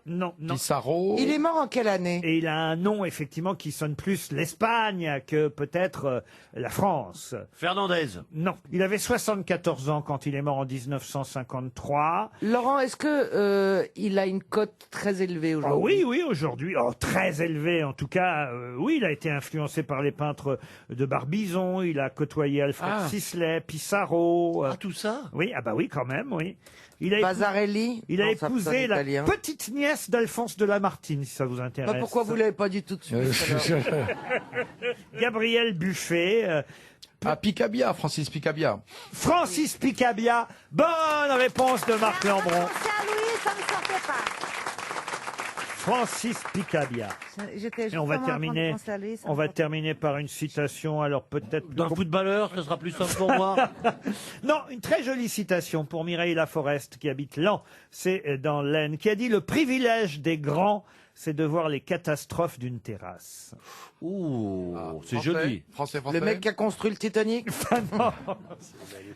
Pissarro? Il est mort en quelle année? Et il a un nom effectivement qui sonne plus l'Espagne que peut-être la France. Fernandez? Non, il avait 74 ans quand il est mort en 1953. Laurent, est-ce que il a une cote très élevée Ah aujourd'hui? oui, aujourd'hui. Oh, très élevé en tout cas. Oui, il a été influencé par les peintres de Barbizon. Il a côtoyé Alfred Sisley, Pissarro. Tout ça? Oui, ah bah oui, quand même, oui. Il a Vasarely? Il a Non, ça épousé sonne la italien. petite nièce d'Alphonse de Lamartine, si ça vous intéresse. Bah, pourquoi vous l'avez pas dit tout de suite alors? Gabriel Buffet. Picabia, Francis Picabia. Francis Picabia. Bonne réponse de Marc Lambron. C'est à Louis, ça ne sortait pas. Francis Picabia. J'étais Et on va terminer. Terminer par une citation. Alors peut-être D'un footballeur, ce sera plus simple pour moi. Non, une très jolie citation pour Mireille Laforest qui habite Laon. C'est dans l'Aisne, qui a dit: le privilège des grands, c'est de voir les catastrophes d'une terrasse. Ouh, c'est Français? joli. Français. Le mec qui a construit le Titanic?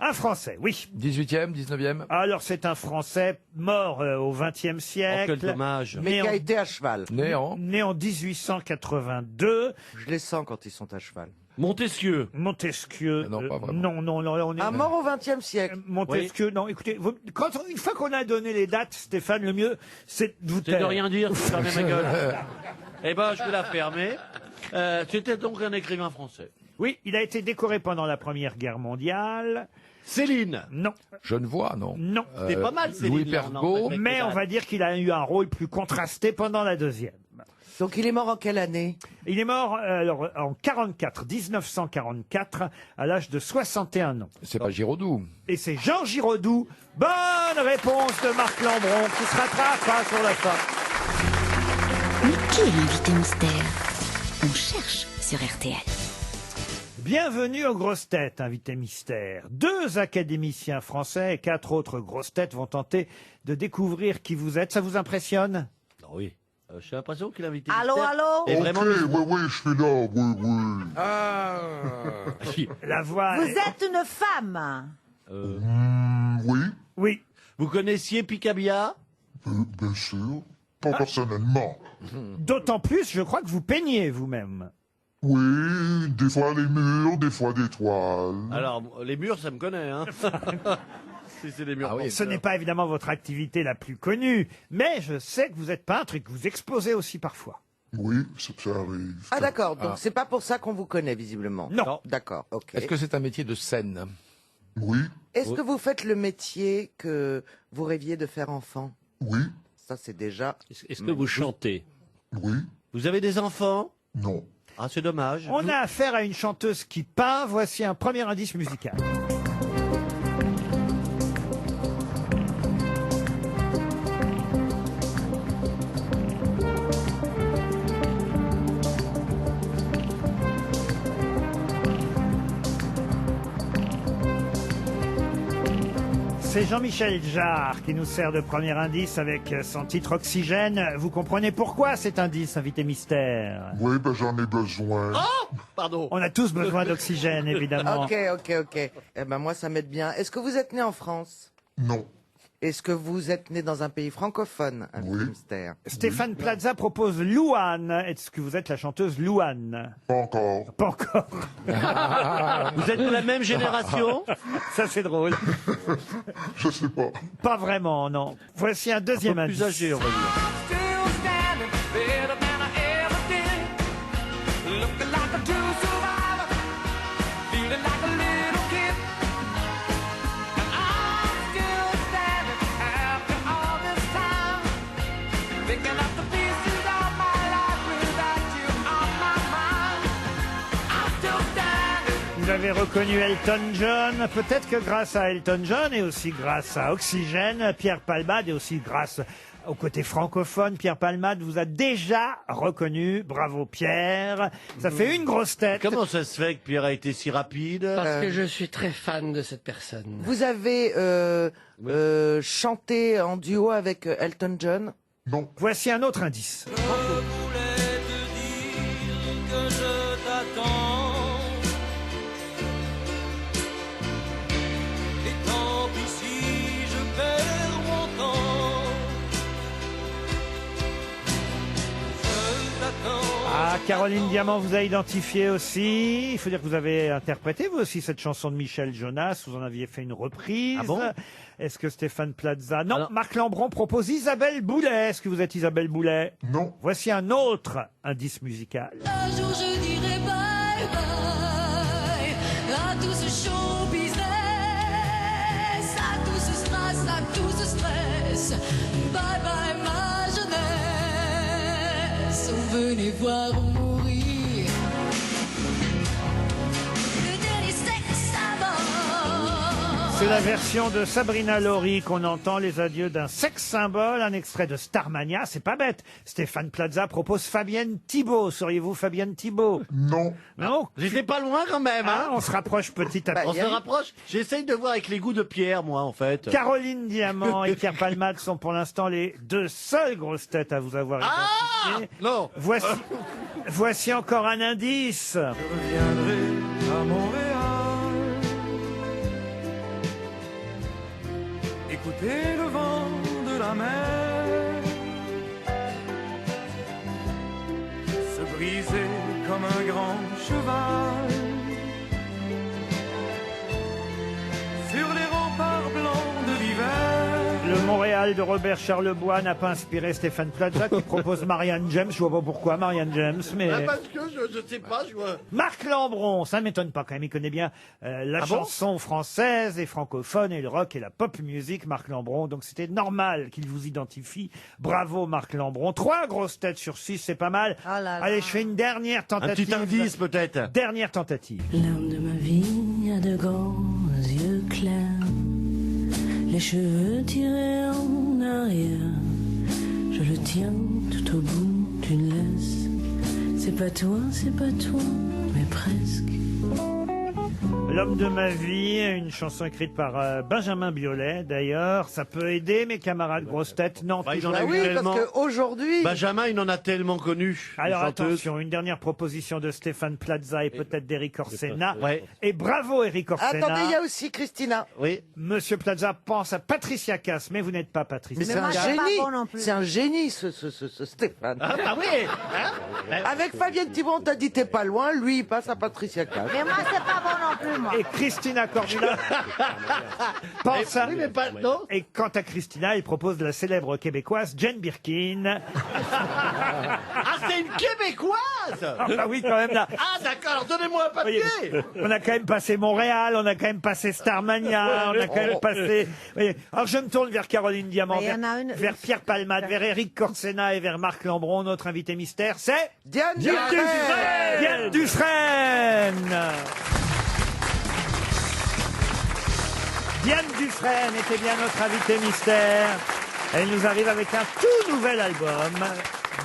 Un Français, oui. 18e, 19e? Alors c'est un Français mort au XXe siècle. Oh, quel dommage. Mais Né qui en- a été à cheval. Né en 1882. Je les sens quand ils sont à cheval. Montesquieu. Montesquieu. Non, pas vraiment. Non, là, on est. Un mort au XXe siècle. Montesquieu, non, écoutez, une fois qu'on a donné les dates, Stéphane, le mieux, c'est de vous C'est taire. de rien dire, c'est fermer ma gueule. Eh ben, je vais la fermer. C'était donc un écrivain français. Oui, il a été décoré pendant la Première Guerre mondiale. Céline. Non. Genevois, non. Non. C'était pas mal, Céline. Louis là, on en Pergaud. respecte Mais pas. on va dire qu'il a eu un rôle plus contrasté pendant la Deuxième. Donc il est mort en quelle année? Il est mort en 1944, à l'âge de 61 ans. C'est pas Giraudoux. Et c'est Jean Giraudoux. Bonne réponse de Marc Lambron, qui se rattrape sur la fin. Mais qui est l'invité mystère? On cherche sur RTL. Bienvenue aux grosses têtes, invité mystère. 2 académiciens français et 4 autres grosses têtes vont tenter de découvrir qui vous êtes. Ça vous impressionne? Oui. J'ai l'impression que l'invité Allô, mystère allô? est vraiment... oui, je suis là, oui. La voix... Vous êtes une femme. Oui, Oui. Vous connaissiez Picabia? bien sûr. Pas personnellement. D'autant plus, je crois que vous peignez vous-même. Oui, des fois les murs, des fois des toiles. Alors, les murs, ça me connaît, hein. Si c'est les murs. Ah oui. Ce n'est pas évidemment votre activité la plus connue, mais je sais que vous êtes peintre et que vous exposez aussi parfois. Oui, ça arrive. Ah d'accord, donc c'est pas pour ça qu'on vous connaît visiblement. Non. D'accord, ok. Est-ce que c'est un métier de scène? Oui, Est-ce que vous faites le métier que vous rêviez de faire enfant? oui, Ça c'est déjà... Est-ce que vous chantez? oui, Vous avez des enfants? non. Ah, c'est dommage. On a affaire à une chanteuse qui peint. Voici un premier indice musical. c'est Jean-Michel Jarre qui nous sert de premier indice avec son titre Oxygène. Vous comprenez pourquoi cet indice, invité mystère? Oui, ben j'en ai besoin. Pardon. On a tous besoin d'oxygène, évidemment. Ok. Eh ben moi, ça m'aide bien. Est-ce que vous êtes né en France? Non. Est-ce que vous êtes né dans un pays francophone, invité mystère? Stéphane Plaza propose Louane. Est-ce que vous êtes la chanteuse Louane? Pas encore. Pas encore. Vous êtes de la même génération? Ça, c'est drôle. Je sais pas. Pas vraiment, non. Voici un deuxième indice. Plus âgé, on va dire. Vous avez reconnu Elton John, peut-être que grâce à Elton John et aussi grâce à Oxygène, Pierre Palmade et aussi grâce au côté francophone, Pierre Palmade vous a déjà reconnu. Bravo Pierre. Ça fait une grosse tête. Comment ça se fait que Pierre a été si rapide? Parce que je suis très fan de cette personne. Vous avez chanté en duo avec Elton John? Non. Voici un autre indice. Que je t'attends. Et tant pis si je perds mon temps. Je t'attends. Ah, Caroline Diamant vous a identifié aussi. Il faut dire que vous avez interprété vous aussi cette chanson de Michel Jonas. Vous en aviez fait une reprise. Ah bon? Est-ce que Stéphane Plaza? Non, Marc Lambron propose Isabelle Boulet. Est-ce que vous êtes Isabelle Boulet? Non. Voici un autre indice musical. Un jour je dirai bye bye à tout ce show business, à tout ce stress, à tout ce stress. Bye bye ma jeunesse. Venez voir mourir le dernier sexe avant. C'est la version de Sabrina Laurie qu'on entend, les adieux d'un sex symbole, un extrait de Starmania. C'est pas bête. Stéphane Plaza propose Fabienne Thibault. Seriez-vous Fabienne Thibault? Non. Non. J'étais pas loin quand même, hein? On se rapproche petit à petit. On se rapproche. J'essaye de voir avec les goûts de Pierre, moi, en fait. Caroline Diamant et Pierre Palmade sont pour l'instant les deux seules grosses têtes à vous avoir identifiées. Non. Voici encore un indice. Je reviendrai à Montréal. Écoutez le vent de la mer se briser comme un grand cheval sur les remparts blancs de l'hiver. Le Montréal de Robert Charlebois n'a pas inspiré Stéphane Plaza qui propose Marianne James. Je vois pas pourquoi Marianne James, mais... Parce que je sais pas, je vois. Marc Lambron, ça ne m'étonne pas quand même, il connaît bien la chanson française et francophone et le rock et la pop music, Marc Lambron, donc c'était normal qu'il vous identifie. Bravo Marc Lambron. 3 grosses têtes sur 6, c'est pas mal. Oh là là. Allez, je fais une dernière tentative. Un petit indice peut-être. Dernière tentative. L'homme de ma vie a de grands yeux clairs, les cheveux tirés en arrière. Je le tiens tout au bout d'une laisse. C'est pas toi, mais presque. L'homme de ma vie, une chanson écrite par Benjamin Biolay d'ailleurs. Ça peut aider mes camarades grosses têtes. Non, Bah, il toujours en a pas. eu Oui, tellement. parce qu'aujourd'hui... Benjamin, il en a tellement connu. Alors les chanteuses. attention, une dernière proposition de Stéphane Plaza et peut-être d'Éric Orsena. Ouais. Et bravo Éric Orsena. Attendez, il y a aussi Christina. Oui. Monsieur Plaza pense à Patricia Cass, mais vous n'êtes pas Mais Patricia. c'est un moi, je suis pas génie. bon non plus. C'est un génie, ce Stéphane. Ah oui. Hein? Avec Fabienne Thibault, on t'a dit t'es pas loin. Lui, il passe à Patricia Cass. Mais moi, c'est pas bon non plus, moi. Et Christina Cordula pense à... Oui, mais pas. Non. Et quant à Christina, elle propose la célèbre québécoise Jane Birkin. Ah, c'est une Québécoise. Ah bah oui, quand même là. Ah d'accord, donnez-moi un papier. Voyez, on a quand même passé Montréal, on a quand même passé Starmania, on a quand même passé... Voyez, alors je me tourne vers Caroline Diamant, Mais il y en a une- vers Pierre Palmade, vers Éric Corsena et vers Marc Lambron. Notre invité mystère, c'est... Diane Diane Dufresne. Diane Dufresne. Diane Dufresne était bien notre invitée mystère. Elle nous arrive avec un tout nouvel album.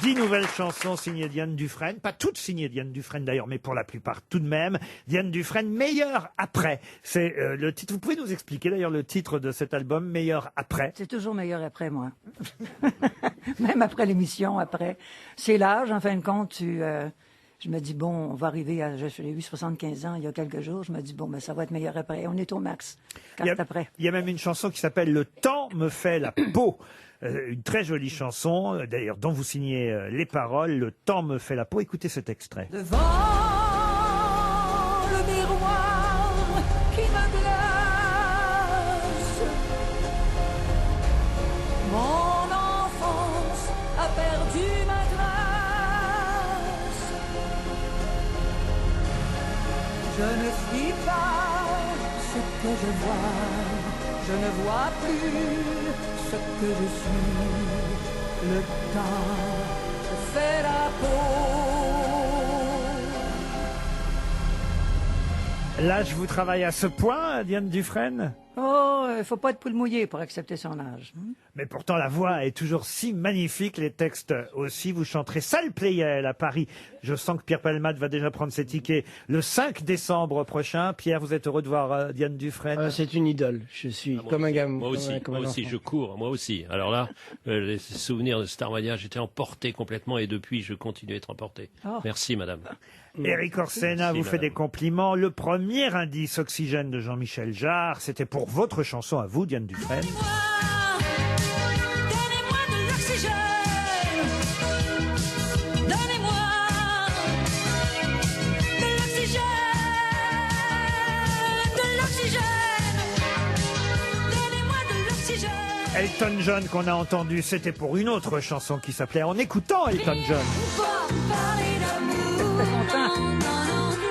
10 nouvelles chansons signées Diane Dufresne, pas toutes signées Diane Dufresne d'ailleurs, mais pour la plupart tout de même. Diane Dufresne, Meilleur après. C'est le titre. Vous pouvez nous expliquer d'ailleurs le titre de cet album, Meilleur après? C'est toujours meilleur après, moi. Même après l'émission, après. C'est l'âge, en fin de compte, je me dis, bon, on va arriver à, je l'ai eu 75 ans il y a quelques jours, je me dis, bon, ben, ça va être meilleur après. On est au max, quand après. Il y a même une chanson qui s'appelle Le temps me fait la peau. Une très jolie chanson, d'ailleurs, dont vous signez les paroles. Le temps me fait la peau. Écoutez cet extrait. Devant le miroir qui me glace, mon enfance a perdu ma grâce. Je ne suis pas ce que je vois, je ne vois plus ce que je suis. Le temps fait la peau. L'âge vous travaille à ce point, Diane Dufresne? Oh, il faut pas être poule mouillée pour accepter son âge. Mais pourtant, la voix est toujours si magnifique, les textes aussi. Vous chanterez Salle Playel à Paris. Je sens que Pierre Palmade va déjà prendre ses tickets le 5 décembre prochain. Pierre, vous êtes heureux de voir Diane Dufresne? C'est une idole. Je suis comme un gamin. Moi aussi, comme un moi aussi, enfant. je cours, moi aussi. Alors là, les souvenirs de Starmania, j'étais emporté complètement et depuis, je continue à être emporté. Oh. Merci, madame. Éric Orsena Merci, vous fait madame. des compliments. Le premier indice Oxygène de Jean-Michel Jarre, c'était pour votre chanson à vous, Diane Dufresne. Donnez-moi de l'oxygène. Donnez-moi de l'oxygène. De l'oxygène. Donnez-moi de l'oxygène. Elton John qu'on a entendu, c'était pour une autre chanson qui s'appelait En écoutant Elton John. Pas parler d'amour. Non, non,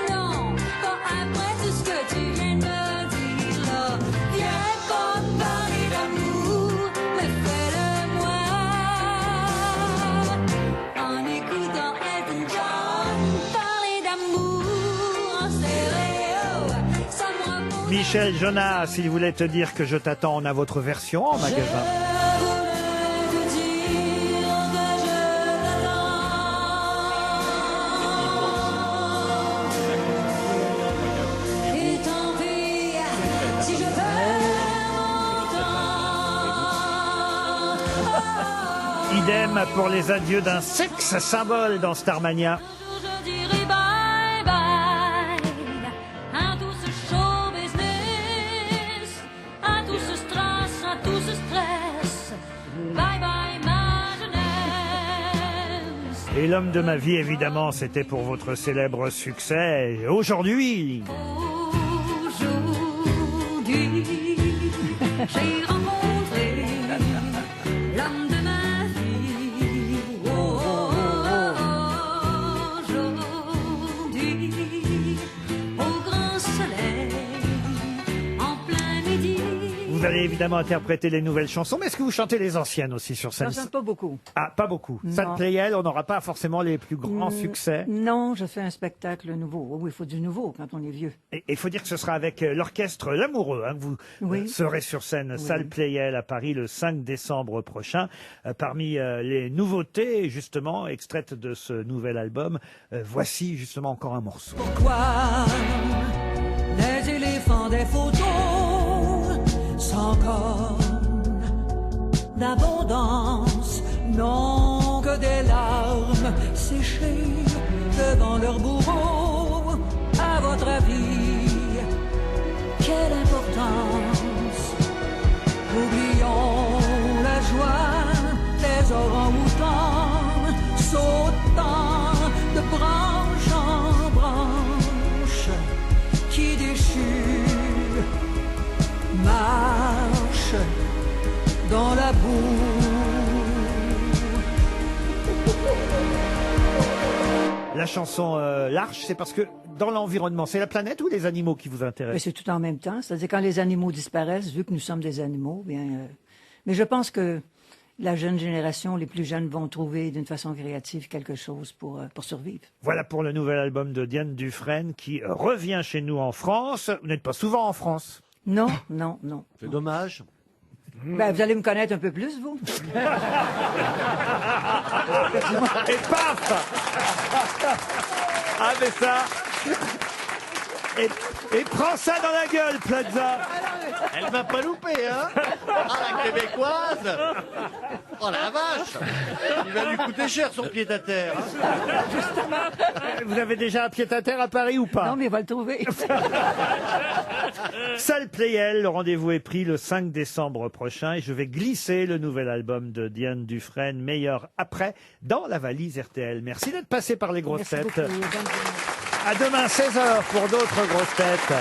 non, pas après tout ce que tu viens de me dire là. Viens pas parler d'amour, mais fais-le-moi. En écoutant Elton John, parler d'amour en stéréo, ça me repose. Michel Jonas, il voulait te dire que je t'attends, on a votre version en magasin. Et tant pis si je perds mon temps. Idem pour les adieux d'un sexe symbole dans Starmania. Je dirai bye bye à tout ce show business, à tout ce stress, à tout ce stress. Bye bye ma jeunesse. Et l'homme de ma vie, évidemment, c'était pour votre célèbre succès. Et aujourd'hui, Aujourd'hui, j'ai rencontré l'homme de ma vie. Oh, aujourd'hui, au grand soleil, en plein midi. vous allez évidemment interpréter les nouvelles chansons, mais est-ce que vous chantez les anciennes aussi sur scène? J'en chante pas beaucoup. Ah, pas beaucoup. Non. Salle Playel, on n'aura pas forcément les plus grands succès. Non, je fais un spectacle nouveau. Oui, il faut du nouveau quand on est vieux. Et il faut dire que ce sera avec l'orchestre L'Amoureux, hein, que vous serez sur scène Salle Playel à Paris le 5 décembre prochain. Parmi les nouveautés, justement, extraites de ce nouvel album, voici justement encore un morceau. Pourquoi les éléphants des photos sans cornes d'abondance n'ont que des larmes séchées devant leur bourreau? À votre avis, quelle importance? Oublions la joie des orangs-outans sautant de branche en branche qui déchue marche dans la boue. La chanson L'Arche, c'est parce que dans l'environnement, c'est la planète ou les animaux qui vous Mais intéressent? c'est tout en même temps. C'est-à-dire quand les animaux disparaissent, vu que nous sommes des animaux, bien. Mais je pense que la jeune génération, les plus jeunes, vont trouver d'une façon créative quelque chose pour survivre. Voilà pour le nouvel album de Diane Dufresne qui revient chez nous en France. Vous n'êtes pas souvent en France? Non, non, non. C'est dommage. Ben, vous allez me connaître un peu plus, vous. Et paf. Ah, mais ça. Et prends ça dans la gueule, Plaza. Elle m'a pas loupé, hein. Ah, la québécoise. Oh la vache. Il va lui coûter cher son pied-à-terre. Vous avez déjà un pied-à-terre à Paris ou pas? Non, mais il va le trouver. Salle Playel, le rendez-vous est pris le 5 décembre prochain et je vais glisser le nouvel album de Diane Dufresne, Meilleur après, dans la valise RTL. Merci d'être passé par les grosses têtes. À demain 16h pour d'autres grosses têtes.